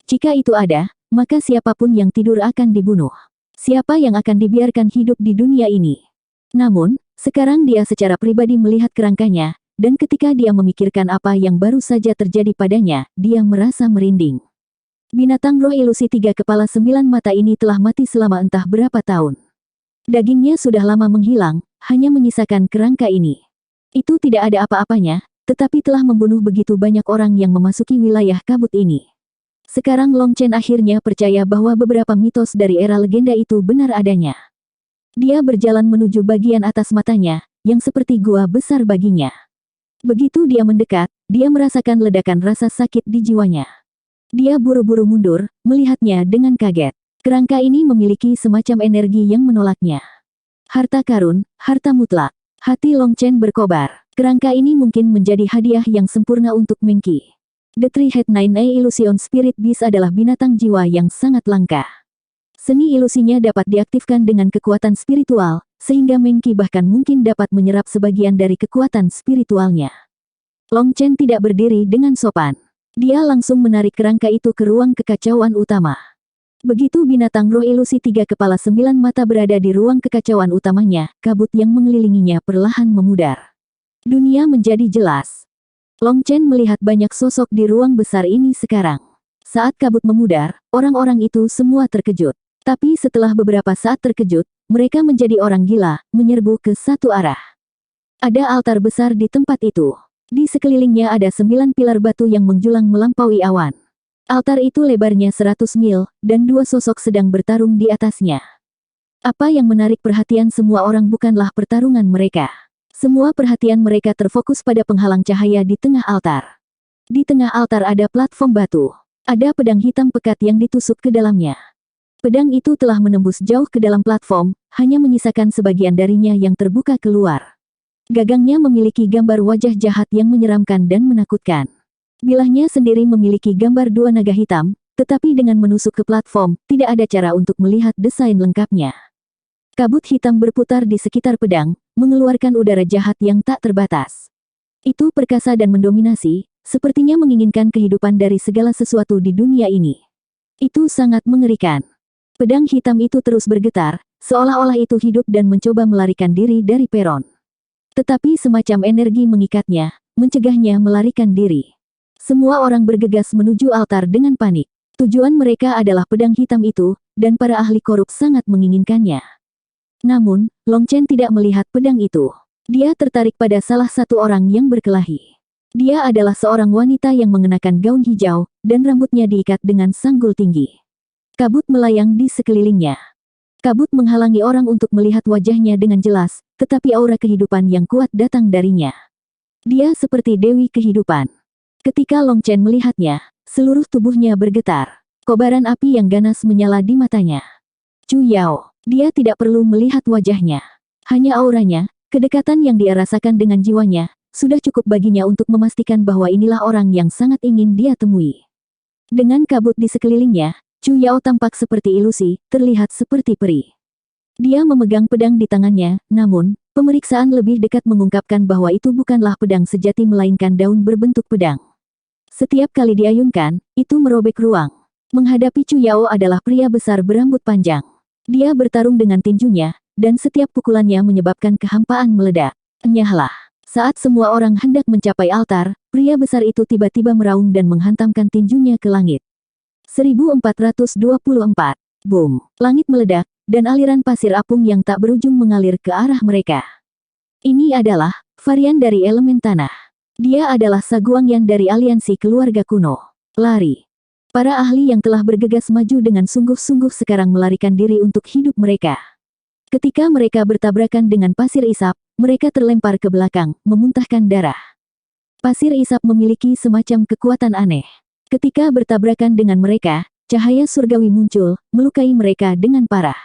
Jika itu ada, maka siapapun yang tidur akan dibunuh. Siapa yang akan dibiarkan hidup di dunia ini? Namun, sekarang dia secara pribadi melihat kerangkanya, dan ketika dia memikirkan apa yang baru saja terjadi padanya, dia merasa merinding. Binatang roh ilusi 3 kepala 9 mata ini telah mati selama entah berapa tahun. Dagingnya sudah lama menghilang, hanya menyisakan kerangka ini. Itu tidak ada apa-apanya, tetapi telah membunuh begitu banyak orang yang memasuki wilayah kabut ini. Sekarang Long Chen akhirnya percaya bahwa beberapa mitos dari era legenda itu benar adanya. Dia berjalan menuju bagian atas matanya, yang seperti gua besar baginya. Begitu dia mendekat, dia merasakan ledakan rasa sakit di jiwanya. Dia buru-buru mundur, melihatnya dengan kaget. Kerangka ini memiliki semacam energi yang menolaknya. Harta karun, harta mutlak. Hati Long Chen berkobar. Kerangka ini mungkin menjadi hadiah yang sempurna untuk Mengki. The Three-Head Nine-Eye Illusion Spirit Beast adalah binatang jiwa yang sangat langka. Seni ilusinya dapat diaktifkan dengan kekuatan spiritual, sehingga Mengki bahkan mungkin dapat menyerap sebagian dari kekuatan spiritualnya. Long Chen tidak berdiri dengan sopan. Dia langsung menarik kerangka itu ke ruang kekacauan utama. Begitu binatang roh ilusi 3 kepala 9 mata berada di ruang kekacauan utamanya, kabut yang mengelilinginya perlahan memudar. Dunia menjadi jelas. Long Chen melihat banyak sosok di ruang besar ini sekarang. Saat kabut memudar, orang-orang itu semua terkejut. Tapi setelah beberapa saat terkejut, mereka menjadi orang gila, menyerbu ke satu arah. Ada altar besar di tempat itu. Di sekelilingnya ada 9 pilar batu yang menjulang melampaui awan. Altar itu lebarnya 100 mil, dan 2 sosok sedang bertarung di atasnya. Apa yang menarik perhatian semua orang bukanlah pertarungan mereka. Semua perhatian mereka terfokus pada penghalang cahaya di tengah altar. Di tengah altar ada platform batu. Ada pedang hitam pekat yang ditusuk ke dalamnya. Pedang itu telah menembus jauh ke dalam platform, hanya menyisakan sebagian darinya yang terbuka keluar. Gagangnya memiliki gambar wajah jahat yang menyeramkan dan menakutkan. Bilahnya sendiri memiliki gambar dua naga hitam, tetapi dengan menusuk ke platform, tidak ada cara untuk melihat desain lengkapnya. Kabut hitam berputar di sekitar pedang, mengeluarkan udara jahat yang tak terbatas. Itu perkasa dan mendominasi, sepertinya menginginkan kehidupan dari segala sesuatu di dunia ini. Itu sangat mengerikan. Pedang hitam itu terus bergetar, seolah-olah itu hidup dan mencoba melarikan diri dari peron. Tetapi semacam energi mengikatnya, mencegahnya melarikan diri. Semua orang bergegas menuju altar dengan panik. Tujuan mereka adalah pedang hitam itu, dan para ahli korup sangat menginginkannya. Namun, Long Chen tidak melihat pedang itu. Dia tertarik pada salah satu orang yang berkelahi. Dia adalah seorang wanita yang mengenakan gaun hijau, dan rambutnya diikat dengan sanggul tinggi. Kabut melayang di sekelilingnya. Kabut menghalangi orang untuk melihat wajahnya dengan jelas, tetapi aura kehidupan yang kuat datang darinya. Dia seperti dewi kehidupan. Ketika Long Chen melihatnya, seluruh tubuhnya bergetar. Kobaran api yang ganas menyala di matanya. Chu Yao, dia tidak perlu melihat wajahnya. Hanya auranya, kedekatan yang dia rasakan dengan jiwanya, sudah cukup baginya untuk memastikan bahwa inilah orang yang sangat ingin dia temui. Dengan kabut di sekelilingnya, Chu Yao tampak seperti ilusi, terlihat seperti peri. Dia memegang pedang di tangannya, namun, pemeriksaan lebih dekat mengungkapkan bahwa itu bukanlah pedang sejati melainkan daun berbentuk pedang. Setiap kali diayunkan, itu merobek ruang. Menghadapi Chu Yao adalah pria besar berambut panjang. Dia bertarung dengan tinjunya, dan setiap pukulannya menyebabkan kehampaan meledak. Enyahlah. Saat semua orang hendak mencapai altar, pria besar itu tiba-tiba meraung dan menghantamkan tinjunya ke langit. 1424. Boom. Langit meledak, dan aliran pasir apung yang tak berujung mengalir ke arah mereka. Ini adalah varian dari elemen tanah. Dia adalah Saguangyan dari aliansi keluarga kuno. Lari. Para ahli yang telah bergegas maju dengan sungguh-sungguh sekarang melarikan diri untuk hidup mereka. Ketika mereka bertabrakan dengan pasir isap, mereka terlempar ke belakang, memuntahkan darah. Pasir isap memiliki semacam kekuatan aneh. Ketika bertabrakan dengan mereka, cahaya surgawi muncul, melukai mereka dengan parah.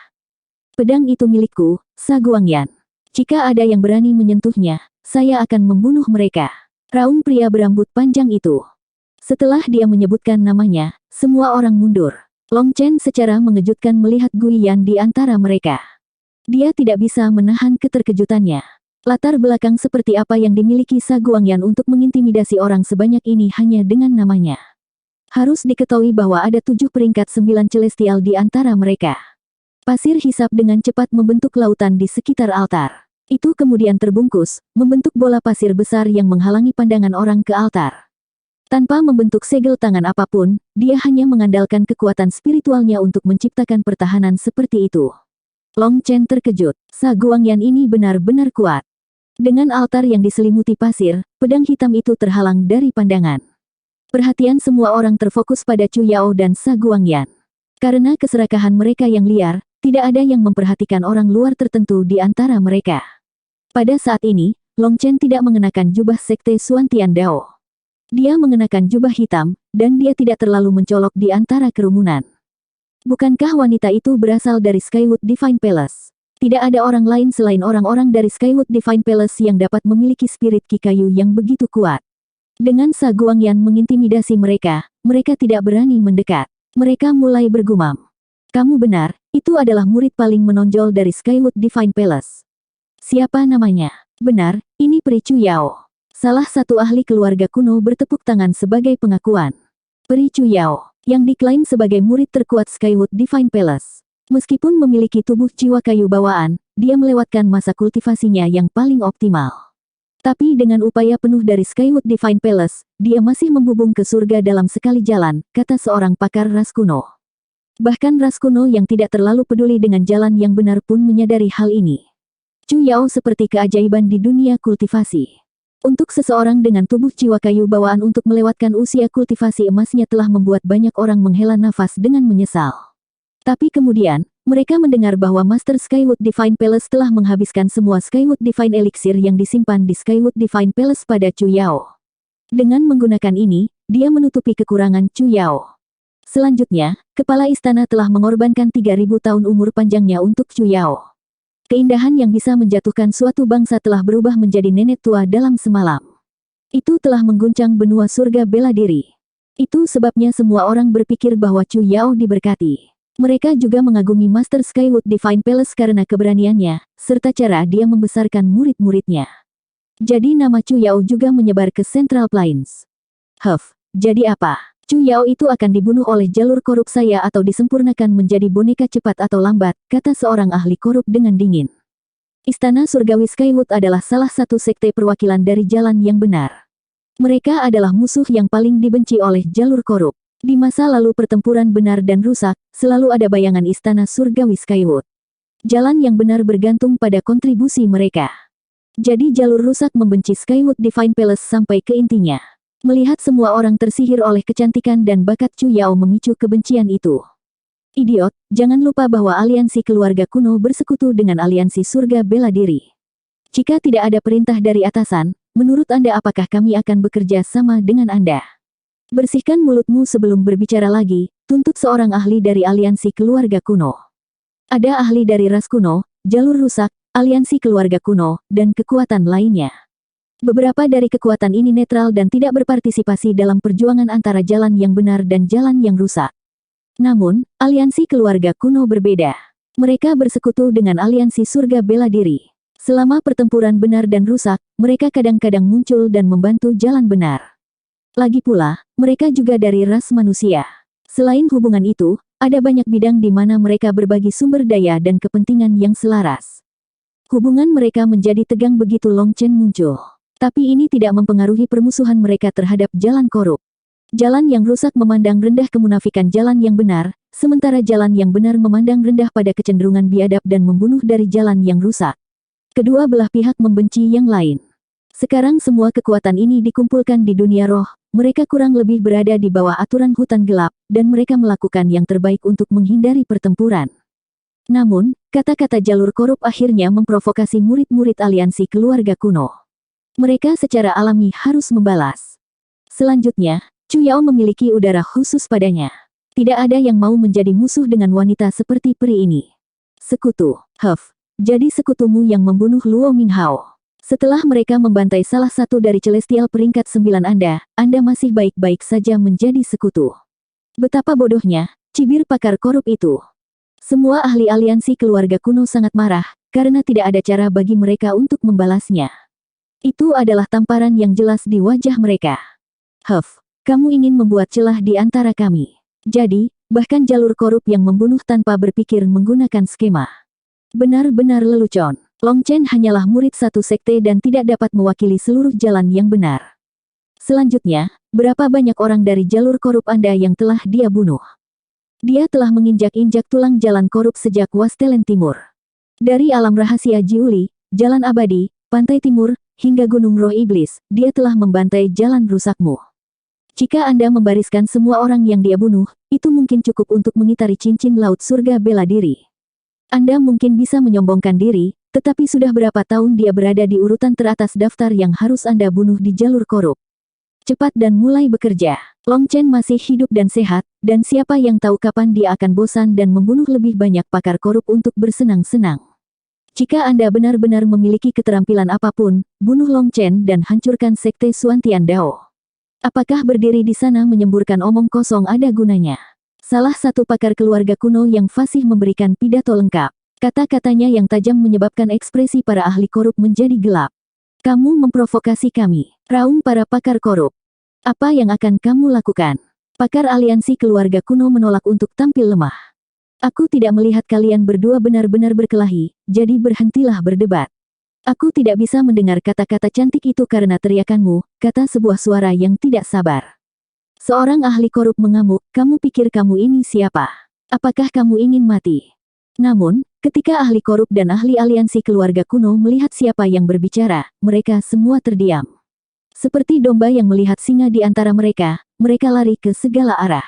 Pedang itu milikku, Saguangyan. Jika ada yang berani menyentuhnya, saya akan membunuh mereka. Raung pria berambut panjang itu. Setelah dia menyebutkan namanya, semua orang mundur. Long Chen secara mengejutkan melihat Gui Yan di antara mereka. Dia tidak bisa menahan keterkejutannya. Latar belakang seperti apa yang dimiliki Saguangyan untuk mengintimidasi orang sebanyak ini hanya dengan namanya. Harus diketahui bahwa ada 7 peringkat 9 celestial di antara mereka. Pasir hisap dengan cepat membentuk lautan di sekitar altar. Itu kemudian terbungkus, membentuk bola pasir besar yang menghalangi pandangan orang ke altar. Tanpa membentuk segel tangan apapun, dia hanya mengandalkan kekuatan spiritualnya untuk menciptakan pertahanan seperti itu. Long Chen terkejut, Saguangyan ini benar-benar kuat. Dengan altar yang diselimuti pasir, pedang hitam itu terhalang dari pandangan. Perhatian semua orang terfokus pada Chu Yao dan Saguangyan. Karena keserakahan mereka yang liar, tidak ada yang memperhatikan orang luar tertentu di antara mereka. Pada saat ini, Long Chen tidak mengenakan jubah sekte Xuan Tian Dao. Dia mengenakan jubah hitam, dan dia tidak terlalu mencolok di antara kerumunan. Bukankah wanita itu berasal dari Skywood Divine Palace? Tidak ada orang lain selain orang-orang dari Skywood Divine Palace yang dapat memiliki spirit Kikayu yang begitu kuat. Dengan Saguangyan mengintimidasi mereka, mereka tidak berani mendekat. Mereka mulai bergumam. Kamu benar, itu adalah murid paling menonjol dari Skywood Divine Palace. Siapa namanya? Benar, ini Peri Chu Yao. Salah satu ahli keluarga kuno bertepuk tangan sebagai pengakuan. Peri Chu Yao, yang diklaim sebagai murid terkuat Skywood Divine Palace. Meskipun memiliki tubuh jiwa kayu bawaan, dia melewatkan masa kultivasinya yang paling optimal. Tapi dengan upaya penuh dari Skywood Divine Palace, dia masih membubung ke surga dalam sekali jalan, kata seorang pakar ras kuno. Bahkan ras kuno yang tidak terlalu peduli dengan jalan yang benar pun menyadari hal ini. Chu Yao seperti keajaiban di dunia kultivasi. Untuk seseorang dengan tubuh jiwa kayu bawaan untuk melewatkan usia kultivasi emasnya telah membuat banyak orang menghela nafas dengan menyesal. Tapi kemudian, mereka mendengar bahwa Master Skywood Divine Palace telah menghabiskan semua Skywood Divine Elixir yang disimpan di Skywood Divine Palace pada Chu Yao. Dengan menggunakan ini, dia menutupi kekurangan Chu Yao. Selanjutnya, kepala istana telah mengorbankan 3000 tahun umur panjangnya untuk Chu Yao. Keindahan yang bisa menjatuhkan suatu bangsa telah berubah menjadi nenek tua dalam semalam. Itu telah mengguncang benua surga bela diri. Itu sebabnya semua orang berpikir bahwa Chu Yao diberkati. Mereka juga mengagumi Master Skywood Divine Palace karena keberaniannya, serta cara dia membesarkan murid-muridnya. Jadi nama Chu Yao juga menyebar ke Central Plains. Jadi apa? Chu Yao itu akan dibunuh oleh jalur korup saya atau disempurnakan menjadi boneka cepat atau lambat, kata seorang ahli korup dengan dingin. Istana Surgawi Skywood adalah salah satu sekte perwakilan dari jalan yang benar. Mereka adalah musuh yang paling dibenci oleh jalur korup. Di masa lalu pertempuran benar dan rusak, selalu ada bayangan Istana Surgawi Skywood. Jalan yang benar bergantung pada kontribusi mereka. Jadi jalur rusak membenci Skywood Divine Palace sampai ke intinya. Melihat semua orang tersihir oleh kecantikan dan bakat Chu Yao memicu kebencian itu. Idiot, jangan lupa bahwa aliansi keluarga kuno bersekutu dengan aliansi surga bela diri. Jika tidak ada perintah dari atasan, menurut Anda apakah kami akan bekerja sama dengan Anda? Bersihkan mulutmu sebelum berbicara lagi, tuntut seorang ahli dari aliansi keluarga kuno. Ada ahli dari ras kuno, jalur rusak, aliansi keluarga kuno, dan kekuatan lainnya. Beberapa dari kekuatan ini netral dan tidak berpartisipasi dalam perjuangan antara jalan yang benar dan jalan yang rusak. Namun, aliansi keluarga kuno berbeda. Mereka bersekutu dengan aliansi surga bela diri. Selama pertempuran benar dan rusak, mereka kadang-kadang muncul dan membantu jalan benar. Lagi pula, mereka juga dari ras manusia. Selain hubungan itu, ada banyak bidang di mana mereka berbagi sumber daya dan kepentingan yang selaras. Hubungan mereka menjadi tegang begitu Long Chen muncul. Tapi ini tidak mempengaruhi permusuhan mereka terhadap jalan korup. Jalan yang rusak memandang rendah kemunafikan jalan yang benar, sementara jalan yang benar memandang rendah pada kecenderungan biadab dan membunuh dari jalan yang rusak. Kedua belah pihak membenci yang lain. Sekarang semua kekuatan ini dikumpulkan di dunia roh, mereka kurang lebih berada di bawah aturan hutan gelap, dan mereka melakukan yang terbaik untuk menghindari pertempuran. Namun, kata-kata jalur korup akhirnya memprovokasi murid-murid aliansi keluarga kuno. Mereka secara alami harus membalas. Selanjutnya, Chu Yao memiliki udara khusus padanya. Tidak ada yang mau menjadi musuh dengan wanita seperti peri ini. Sekutu, jadi sekutumu yang membunuh Luo Minghao. Setelah mereka membantai salah satu dari celestial peringkat 9 Anda masih baik-baik saja menjadi sekutu. Betapa bodohnya, cibir pakar korup itu. Semua ahli aliansi keluarga kuno sangat marah, karena tidak ada cara bagi mereka untuk membalasnya. Itu adalah tamparan yang jelas di wajah mereka. Kamu ingin membuat celah di antara kami. Jadi, bahkan jalur korup yang membunuh tanpa berpikir menggunakan skema. Benar-benar lelucon. Long Chen hanyalah murid satu sekte dan tidak dapat mewakili seluruh jalan yang benar. Selanjutnya, berapa banyak orang dari jalur korup Anda yang telah dia bunuh? Dia telah menginjak-injak tulang jalan korup sejak Wastelen Timur. Dari alam rahasia Jiuli, jalan abadi, pantai timur, hingga gunung roh iblis, dia telah membantai jalan rusakmu. Jika Anda membariskan semua orang yang dia bunuh, itu mungkin cukup untuk mengitari cincin laut surga bela diri. Anda mungkin bisa menyombongkan diri, tetapi sudah berapa tahun dia berada di urutan teratas daftar yang harus Anda bunuh di jalur korup. Cepat dan mulai bekerja. Long Chen masih hidup dan sehat, dan siapa yang tahu kapan dia akan bosan dan membunuh lebih banyak pakar korup untuk bersenang-senang. Jika Anda benar-benar memiliki keterampilan apapun, bunuh Long Chen dan hancurkan sekte Xuantian Dao. Apakah berdiri di sana menyemburkan omong kosong ada gunanya? Salah satu pakar keluarga kuno yang fasih memberikan pidato lengkap. Kata-katanya yang tajam menyebabkan ekspresi para ahli korup menjadi gelap. Kamu memprovokasi kami, raung para pakar korup. Apa yang akan kamu lakukan? Pakar aliansi keluarga kuno menolak untuk tampil lemah. Aku tidak melihat kalian berdua benar-benar berkelahi, jadi berhentilah berdebat. Aku tidak bisa mendengar kata-kata cantik itu karena teriakanmu, kata sebuah suara yang tidak sabar. Seorang ahli korup mengamuk, kamu pikir kamu ini siapa? Apakah kamu ingin mati? Namun, ketika ahli korup dan ahli aliansi keluarga kuno melihat siapa yang berbicara, mereka semua terdiam. Seperti domba yang melihat singa di antara mereka, mereka lari ke segala arah.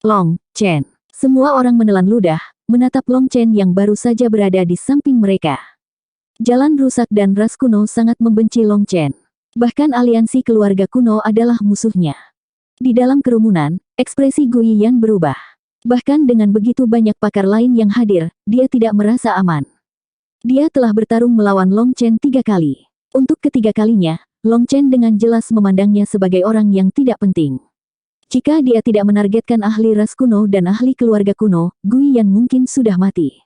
Long Chen. Semua orang menelan ludah, menatap Long Chen yang baru saja berada di samping mereka. Jalan rusak dan ras kuno sangat membenci Long Chen. Bahkan aliansi keluarga kuno adalah musuhnya. Di dalam kerumunan, ekspresi Gu Yiyan berubah. Bahkan dengan begitu banyak pakar lain yang hadir, dia tidak merasa aman. Dia telah bertarung melawan Long Chen 3 kali. Untuk ketiga kalinya, Long Chen dengan jelas memandangnya sebagai orang yang tidak penting. Jika dia tidak menargetkan ahli ras kuno dan ahli keluarga kuno, Gui Yan mungkin sudah mati.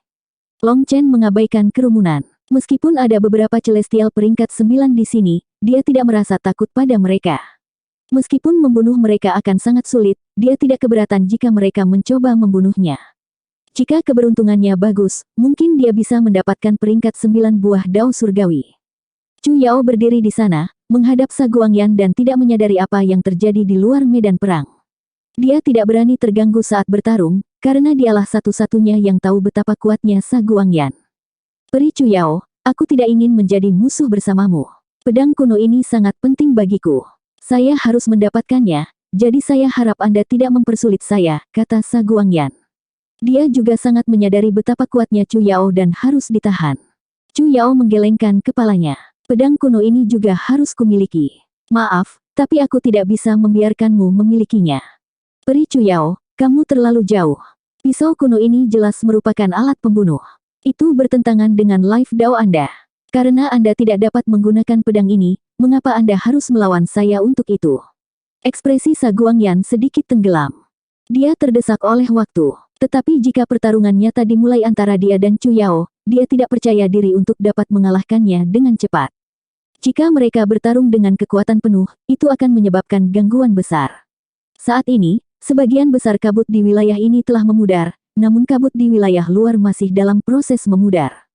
Long Chen mengabaikan kerumunan. Meskipun ada beberapa celestial peringkat 9 di sini, dia tidak merasa takut pada mereka. Meskipun membunuh mereka akan sangat sulit, dia tidak keberatan jika mereka mencoba membunuhnya. Jika keberuntungannya bagus, mungkin dia bisa mendapatkan peringkat 9 buah dao surgawi. Chu Yao berdiri di sana, menghadap Sa Guangyan dan tidak menyadari apa yang terjadi di luar medan perang. Dia tidak berani terganggu saat bertarung, karena dialah satu-satunya yang tahu betapa kuatnya Sa Guangyan. Peri Chu Yao, aku tidak ingin menjadi musuh bersamamu. Pedang kuno ini sangat penting bagiku. Saya harus mendapatkannya, jadi saya harap Anda tidak mempersulit saya, kata Sa Guangyan. Dia juga sangat menyadari betapa kuatnya Chu Yao dan harus ditahan. Chu Yao menggelengkan kepalanya. Pedang kuno ini juga harus kumiliki. Maaf, tapi aku tidak bisa membiarkanmu memilikinya. Peri Chu Yao, kamu terlalu jauh. Pisau kuno ini jelas merupakan alat pembunuh. Itu bertentangan dengan life dao Anda. Karena Anda tidak dapat menggunakan pedang ini, mengapa Anda harus melawan saya untuk itu? Ekspresi Sa Guangyan sedikit tenggelam. Dia terdesak oleh waktu. Tetapi jika pertarungan nyata dimulai antara dia dan Chu Yao, dia tidak percaya diri untuk dapat mengalahkannya dengan cepat. Jika mereka bertarung dengan kekuatan penuh, itu akan menyebabkan gangguan besar. Saat ini, sebagian besar kabut di wilayah ini telah memudar, namun kabut di wilayah luar masih dalam proses memudar.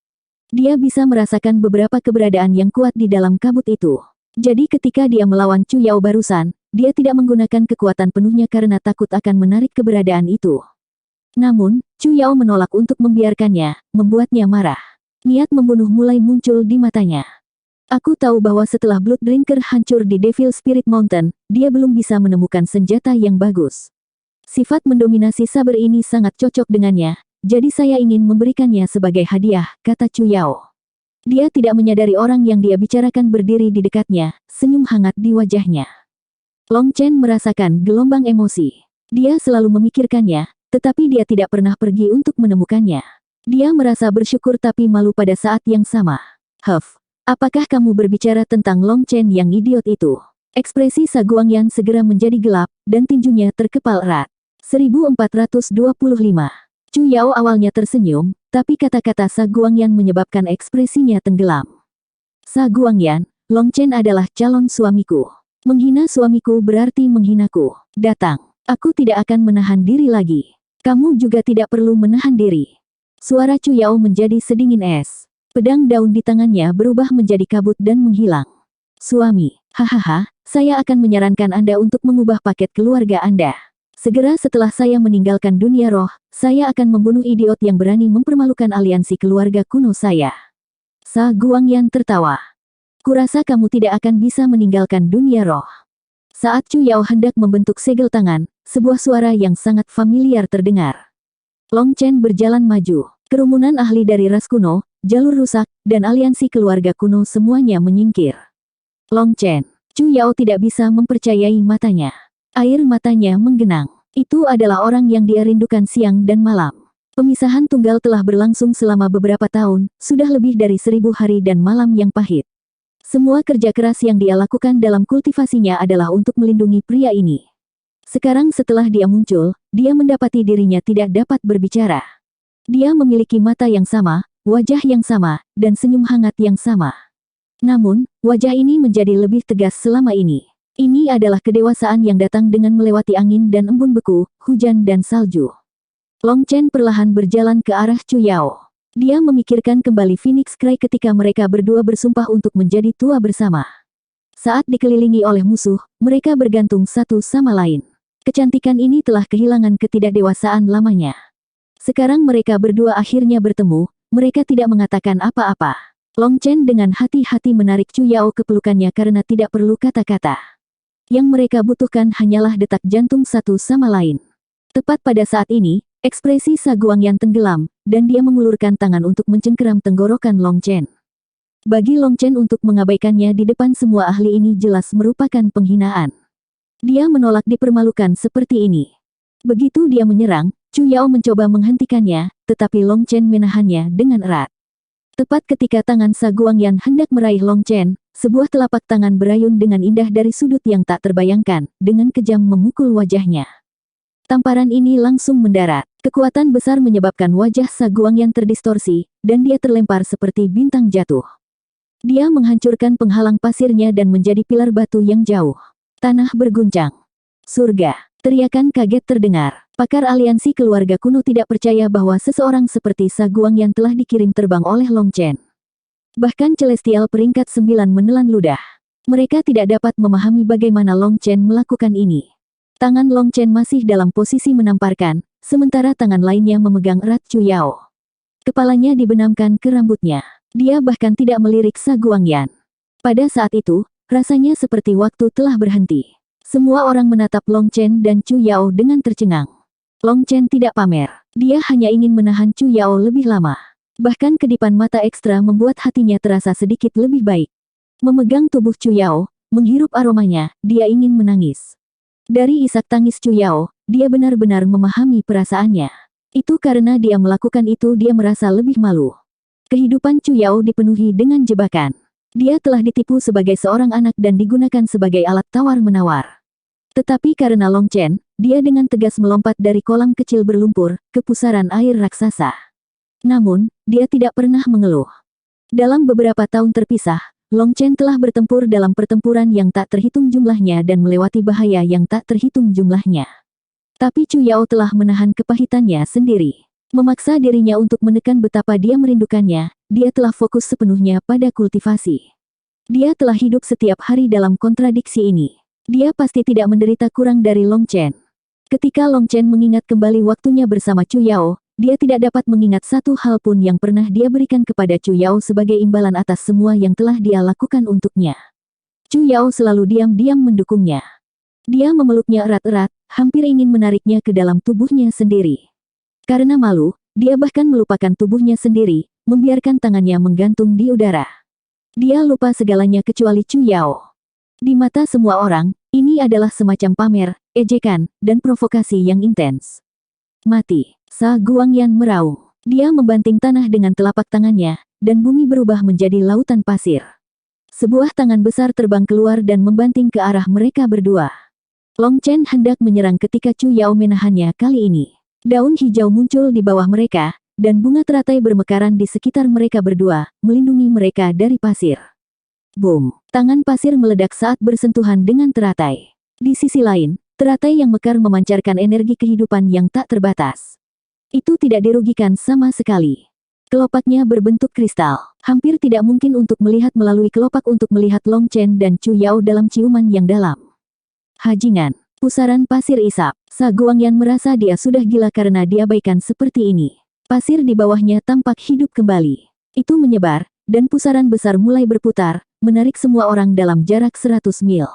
Dia bisa merasakan beberapa keberadaan yang kuat di dalam kabut itu. Jadi ketika dia melawan Chu Yao barusan, dia tidak menggunakan kekuatan penuhnya karena takut akan menarik keberadaan itu. Namun, Chu Yao menolak untuk membiarkannya, membuatnya marah. Niat membunuh mulai muncul di matanya. Aku tahu bahwa setelah Blood Drinker hancur di Devil Spirit Mountain, dia belum bisa menemukan senjata yang bagus. Sifat mendominasi saber ini sangat cocok dengannya, jadi saya ingin memberikannya sebagai hadiah, kata Chu Yao. Dia tidak menyadari orang yang dia bicarakan berdiri di dekatnya, senyum hangat di wajahnya. Long Chen merasakan gelombang emosi. Dia selalu memikirkannya, tetapi dia tidak pernah pergi untuk menemukannya. Dia merasa bersyukur tapi malu pada saat yang sama. Huff, apakah kamu berbicara tentang Long Chen yang idiot itu? Ekspresi Sa Guangyan segera menjadi gelap, dan tinjunya terkepal erat. 1425. Chu Yao awalnya tersenyum, tapi kata-kata Sa Guangyan menyebabkan ekspresinya tenggelam. Sa Guangyan, Long Chen adalah calon suamiku. Menghina suamiku berarti menghinaku. Datang. Aku tidak akan menahan diri lagi. Kamu juga tidak perlu menahan diri. Suara Chu Yao menjadi sedingin es. Pedang daun di tangannya berubah menjadi kabut dan menghilang. Suami, hahaha, saya akan menyarankan Anda untuk mengubah paket keluarga Anda. Segera setelah saya meninggalkan dunia roh, saya akan membunuh idiot yang berani mempermalukan aliansi keluarga kuno saya. Sa Guangyan tertawa. Kurasa kamu tidak akan bisa meninggalkan dunia roh. Saat Chu Yao hendak membentuk segel tangan, sebuah suara yang sangat familiar terdengar. Long Chen berjalan maju. Kerumunan ahli dari ras kuno, jalur rusak, dan aliansi keluarga kuno semuanya menyingkir. Long Chen. Chu Yao tidak bisa mempercayai matanya. Air matanya menggenang. Itu adalah orang yang dia rindukan siang dan malam. Pemisahan tunggal telah berlangsung selama beberapa tahun, sudah lebih dari 1000 hari dan malam yang pahit. Semua kerja keras yang dia lakukan dalam kultivasinya adalah untuk melindungi pria ini. Sekarang setelah dia muncul, dia mendapati dirinya tidak dapat berbicara. Dia memiliki mata yang sama, wajah yang sama, dan senyum hangat yang sama. Namun, wajah ini menjadi lebih tegas selama ini. Ini adalah kedewasaan yang datang dengan melewati angin dan embun beku, hujan dan salju. Long Chen perlahan berjalan ke arah Chu Yao. Dia memikirkan kembali Phoenix Cry ketika mereka berdua bersumpah untuk menjadi tua bersama. Saat dikelilingi oleh musuh, mereka bergantung satu sama lain. Kecantikan ini telah kehilangan ketidakdewasaan lamanya. Sekarang mereka berdua akhirnya bertemu, mereka tidak mengatakan apa-apa. Long Chen dengan hati-hati menarik Chu Yao ke pelukannya karena tidak perlu kata-kata. Yang mereka butuhkan hanyalah detak jantung satu sama lain. Tepat pada saat ini, ekspresi Sa Guangyan tenggelam, dan dia mengulurkan tangan untuk mencengkeram tenggorokan Long Chen. Bagi Long Chen untuk mengabaikannya di depan semua ahli ini jelas merupakan penghinaan. Dia menolak dipermalukan seperti ini. Begitu dia menyerang, Chu Yao mencoba menghentikannya, tetapi Long Chen menahannya dengan erat. Tepat ketika tangan Sa Guangyan hendak meraih Long Chen, sebuah telapak tangan berayun dengan indah dari sudut yang tak terbayangkan, dengan kejam memukul wajahnya. Tamparan ini langsung mendarat. Kekuatan besar menyebabkan wajah Sa Guangyan terdistorsi, dan dia terlempar seperti bintang jatuh. Dia menghancurkan penghalang pasirnya dan menjadi pilar batu yang jauh. Tanah berguncang. Surga! Teriakan kaget terdengar. Pakar aliansi keluarga kuno tidak percaya bahwa seseorang seperti Sa Guangyan telah dikirim terbang oleh Long Chen. Bahkan Celestial peringkat 9 menelan ludah. Mereka tidak dapat memahami bagaimana Long Chen melakukan ini. Tangan Long Chen masih dalam posisi menamparkan, sementara tangan lainnya memegang erat Chu Yao. Kepalanya dibenamkan ke rambutnya. Dia bahkan tidak melirik Sa Guangyan. Pada saat itu, rasanya seperti waktu telah berhenti. Semua orang menatap Long Chen dan Chu Yao dengan tercengang. Long Chen tidak pamer. Dia hanya ingin menahan Chu Yao lebih lama. Bahkan kedipan mata ekstra membuat hatinya terasa sedikit lebih baik. Memegang tubuh Chu Yao, menghirup aromanya, dia ingin menangis. Dari isak tangis Chu Yao, dia benar-benar memahami perasaannya. Itu karena dia melakukan itu dia merasa lebih malu. Kehidupan Chu Yao dipenuhi dengan jebakan. Dia telah ditipu sebagai seorang anak dan digunakan sebagai alat tawar-menawar. Tetapi karena Long Chen, dia dengan tegas melompat dari kolam kecil berlumpur ke pusaran air raksasa. Namun, dia tidak pernah mengeluh. Dalam beberapa tahun terpisah, Long Chen telah bertempur dalam pertempuran yang tak terhitung jumlahnya dan melewati bahaya yang tak terhitung jumlahnya. Tapi Chu Yao telah menahan kepahitannya sendiri. Memaksa dirinya untuk menekan betapa dia merindukannya, dia telah fokus sepenuhnya pada kultivasi. Dia telah hidup setiap hari dalam kontradiksi ini. Dia pasti tidak menderita kurang dari Long Chen. Ketika Long Chen mengingat kembali waktunya bersama Chu Yao, dia tidak dapat mengingat satu hal pun yang pernah dia berikan kepada Chu Yao sebagai imbalan atas semua yang telah dia lakukan untuknya. Chu Yao selalu diam-diam mendukungnya. Dia memeluknya erat-erat, hampir ingin menariknya ke dalam tubuhnya sendiri. Karena malu, dia bahkan melupakan tubuhnya sendiri, membiarkan tangannya menggantung di udara. Dia lupa segalanya kecuali Chu Yao. Di mata semua orang, ini adalah semacam pamer, ejekan, dan provokasi yang intens. Mati. Sa Guangyan meraung. Dia membanting tanah dengan telapak tangannya, dan bumi berubah menjadi lautan pasir. Sebuah tangan besar terbang keluar dan membanting ke arah mereka berdua. Long Chen hendak menyerang ketika Chu Yao menahannya kali ini. Daun hijau muncul di bawah mereka, dan bunga teratai bermekaran di sekitar mereka berdua, melindungi mereka dari pasir. Boom! Tangan pasir meledak saat bersentuhan dengan teratai. Di sisi lain, teratai yang mekar memancarkan energi kehidupan yang tak terbatas. Itu tidak dirugikan sama sekali. Kelopaknya berbentuk kristal. Hampir tidak mungkin untuk melihat melalui kelopak untuk melihat Long Chen dan Chu Yao dalam ciuman yang dalam. Hajingan. Pusaran pasir isap. Sa Guangyan merasa dia sudah gila karena diabaikan seperti ini. Pasir di bawahnya tampak hidup kembali. Itu menyebar, dan pusaran besar mulai berputar, menarik semua orang dalam jarak 100 mil.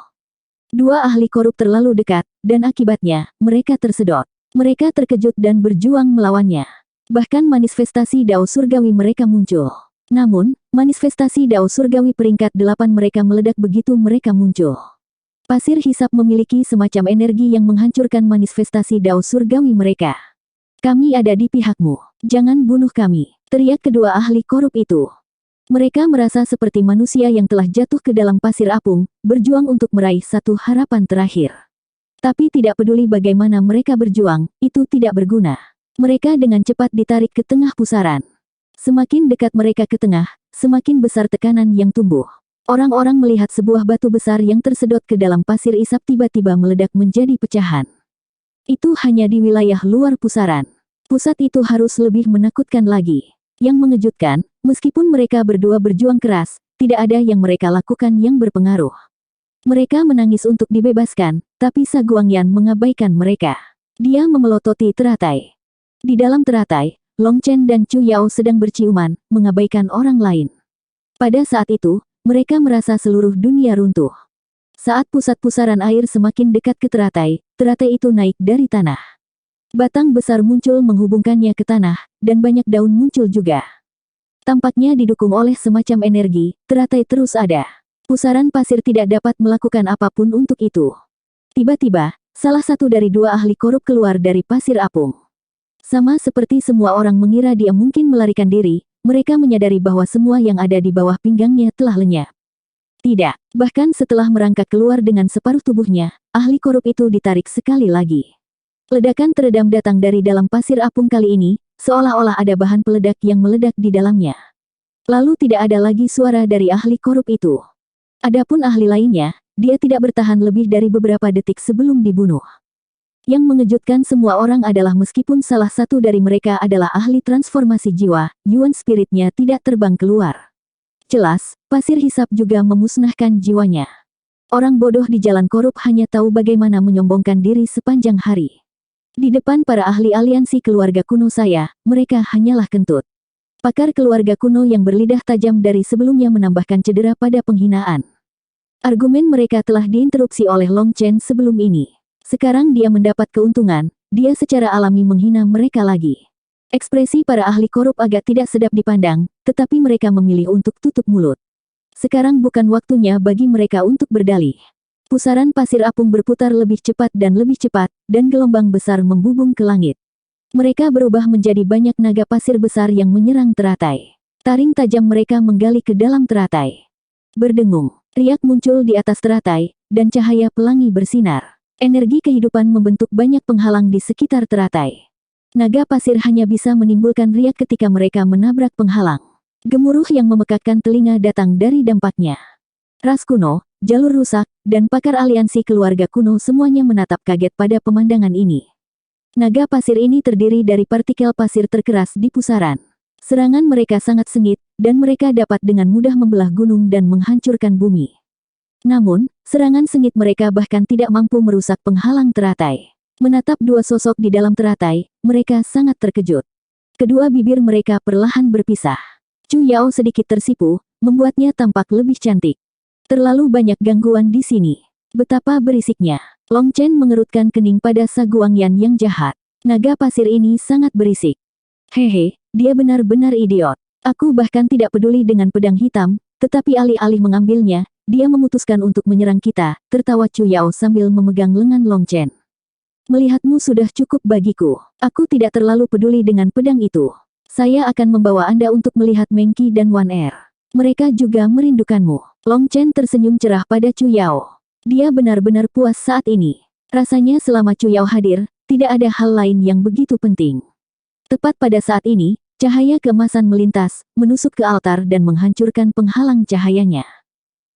Dua ahli korup terlalu dekat, dan akibatnya, mereka tersedot. Mereka terkejut dan berjuang melawannya. Bahkan manifestasi Dao Surgawi mereka muncul. Namun, manifestasi Dao Surgawi peringkat 8 mereka meledak begitu mereka muncul. Pasir hisap memiliki semacam energi yang menghancurkan manifestasi Dao Surgawi mereka. Kami ada di pihakmu. Jangan bunuh kami, teriak kedua ahli korup itu. Mereka merasa seperti manusia yang telah jatuh ke dalam pasir apung, berjuang untuk meraih satu harapan terakhir. Tapi tidak peduli bagaimana mereka berjuang, itu tidak berguna. Mereka dengan cepat ditarik ke tengah pusaran. Semakin dekat mereka ke tengah, semakin besar tekanan yang tumbuh. Orang-orang melihat sebuah batu besar yang tersedot ke dalam pasir isap tiba-tiba meledak menjadi pecahan. Itu hanya di wilayah luar pusaran. Pusat itu harus lebih menakutkan lagi. Yang mengejutkan, meskipun mereka berdua berjuang keras, tidak ada yang mereka lakukan yang berpengaruh. Mereka menangis untuk dibebaskan, tapi Sa Guangyan mengabaikan mereka. Dia memelototi teratai. Di dalam teratai, Long Chen dan Chu Yao sedang berciuman, mengabaikan orang lain. Pada saat itu, mereka merasa seluruh dunia runtuh. Saat pusat pusaran air semakin dekat ke teratai itu naik dari tanah. Batang besar muncul menghubungkannya ke tanah, dan banyak daun muncul juga. Tampaknya didukung oleh semacam energi, teratai terus ada. Pusaran pasir tidak dapat melakukan apapun untuk itu. Tiba-tiba, salah satu dari dua ahli korup keluar dari pasir apung. Sama seperti semua orang mengira dia mungkin melarikan diri, mereka menyadari bahwa semua yang ada di bawah pinggangnya telah lenyap. Tidak, bahkan setelah merangkak keluar dengan separuh tubuhnya, ahli korup itu ditarik sekali lagi. Ledakan teredam datang dari dalam pasir apung kali ini, seolah-olah ada bahan peledak yang meledak di dalamnya. Lalu tidak ada lagi suara dari ahli korup itu. Adapun ahli lainnya, dia tidak bertahan lebih dari beberapa detik sebelum dibunuh. Yang mengejutkan semua orang adalah meskipun salah satu dari mereka adalah ahli transformasi jiwa, Yuan spiritnya tidak terbang keluar. Jelas, pasir hisap juga memusnahkan jiwanya. Orang bodoh di jalan korup hanya tahu bagaimana menyombongkan diri sepanjang hari. Di depan para ahli aliansi keluarga kuno saya, mereka hanyalah kentut. Pakar keluarga kuno yang berlidah tajam dari sebelumnya menambahkan cedera pada penghinaan. Argumen mereka telah diinterupsi oleh Long Chen sebelum ini. Sekarang dia mendapat keuntungan, dia secara alami menghina mereka lagi. Ekspresi para ahli korup agak tidak sedap dipandang, tetapi mereka memilih untuk tutup mulut. Sekarang bukan waktunya bagi mereka untuk berdalih. Pusaran pasir apung berputar lebih cepat, dan gelombang besar membubung ke langit. Mereka berubah menjadi banyak naga pasir besar yang menyerang teratai. Taring tajam mereka menggali ke dalam teratai. Berdengung, riak muncul di atas teratai, dan cahaya pelangi bersinar. Energi kehidupan membentuk banyak penghalang di sekitar teratai. Naga pasir hanya bisa menimbulkan riak ketika mereka menabrak penghalang. Gemuruh yang memekakkan telinga datang dari dampaknya. Ras kuno, jalur rusak, dan pakar aliansi keluarga kuno semuanya menatap kaget pada pemandangan ini. Naga pasir ini terdiri dari partikel pasir terkeras di pusaran. Serangan mereka sangat sengit, dan mereka dapat dengan mudah membelah gunung dan menghancurkan bumi. Namun, serangan sengit mereka bahkan tidak mampu merusak penghalang teratai. Menatap dua sosok di dalam teratai, mereka sangat terkejut. Kedua bibir mereka perlahan berpisah. Chu Yao sedikit tersipu, membuatnya tampak lebih cantik. Terlalu banyak gangguan di sini. Betapa berisiknya. Long Chen mengerutkan kening pada Sa Guangyan yang jahat. Naga pasir ini sangat berisik. Hehe, dia benar-benar idiot. Aku bahkan tidak peduli dengan pedang hitam, tetapi alih-alih mengambilnya, dia memutuskan untuk menyerang kita, tertawa Chu Yao sambil memegang lengan Long Chen. Melihatmu sudah cukup bagiku. Aku tidak terlalu peduli dengan pedang itu. Saya akan membawa Anda untuk melihat Mengki dan Wan Er. Mereka juga merindukanmu. Long Chen tersenyum cerah pada Chu Yao. Dia benar-benar puas saat ini. Rasanya selama Chu Yao hadir, tidak ada hal lain yang begitu penting. Tepat pada saat ini, cahaya keemasan melintas, menusuk ke altar dan menghancurkan penghalang cahayanya.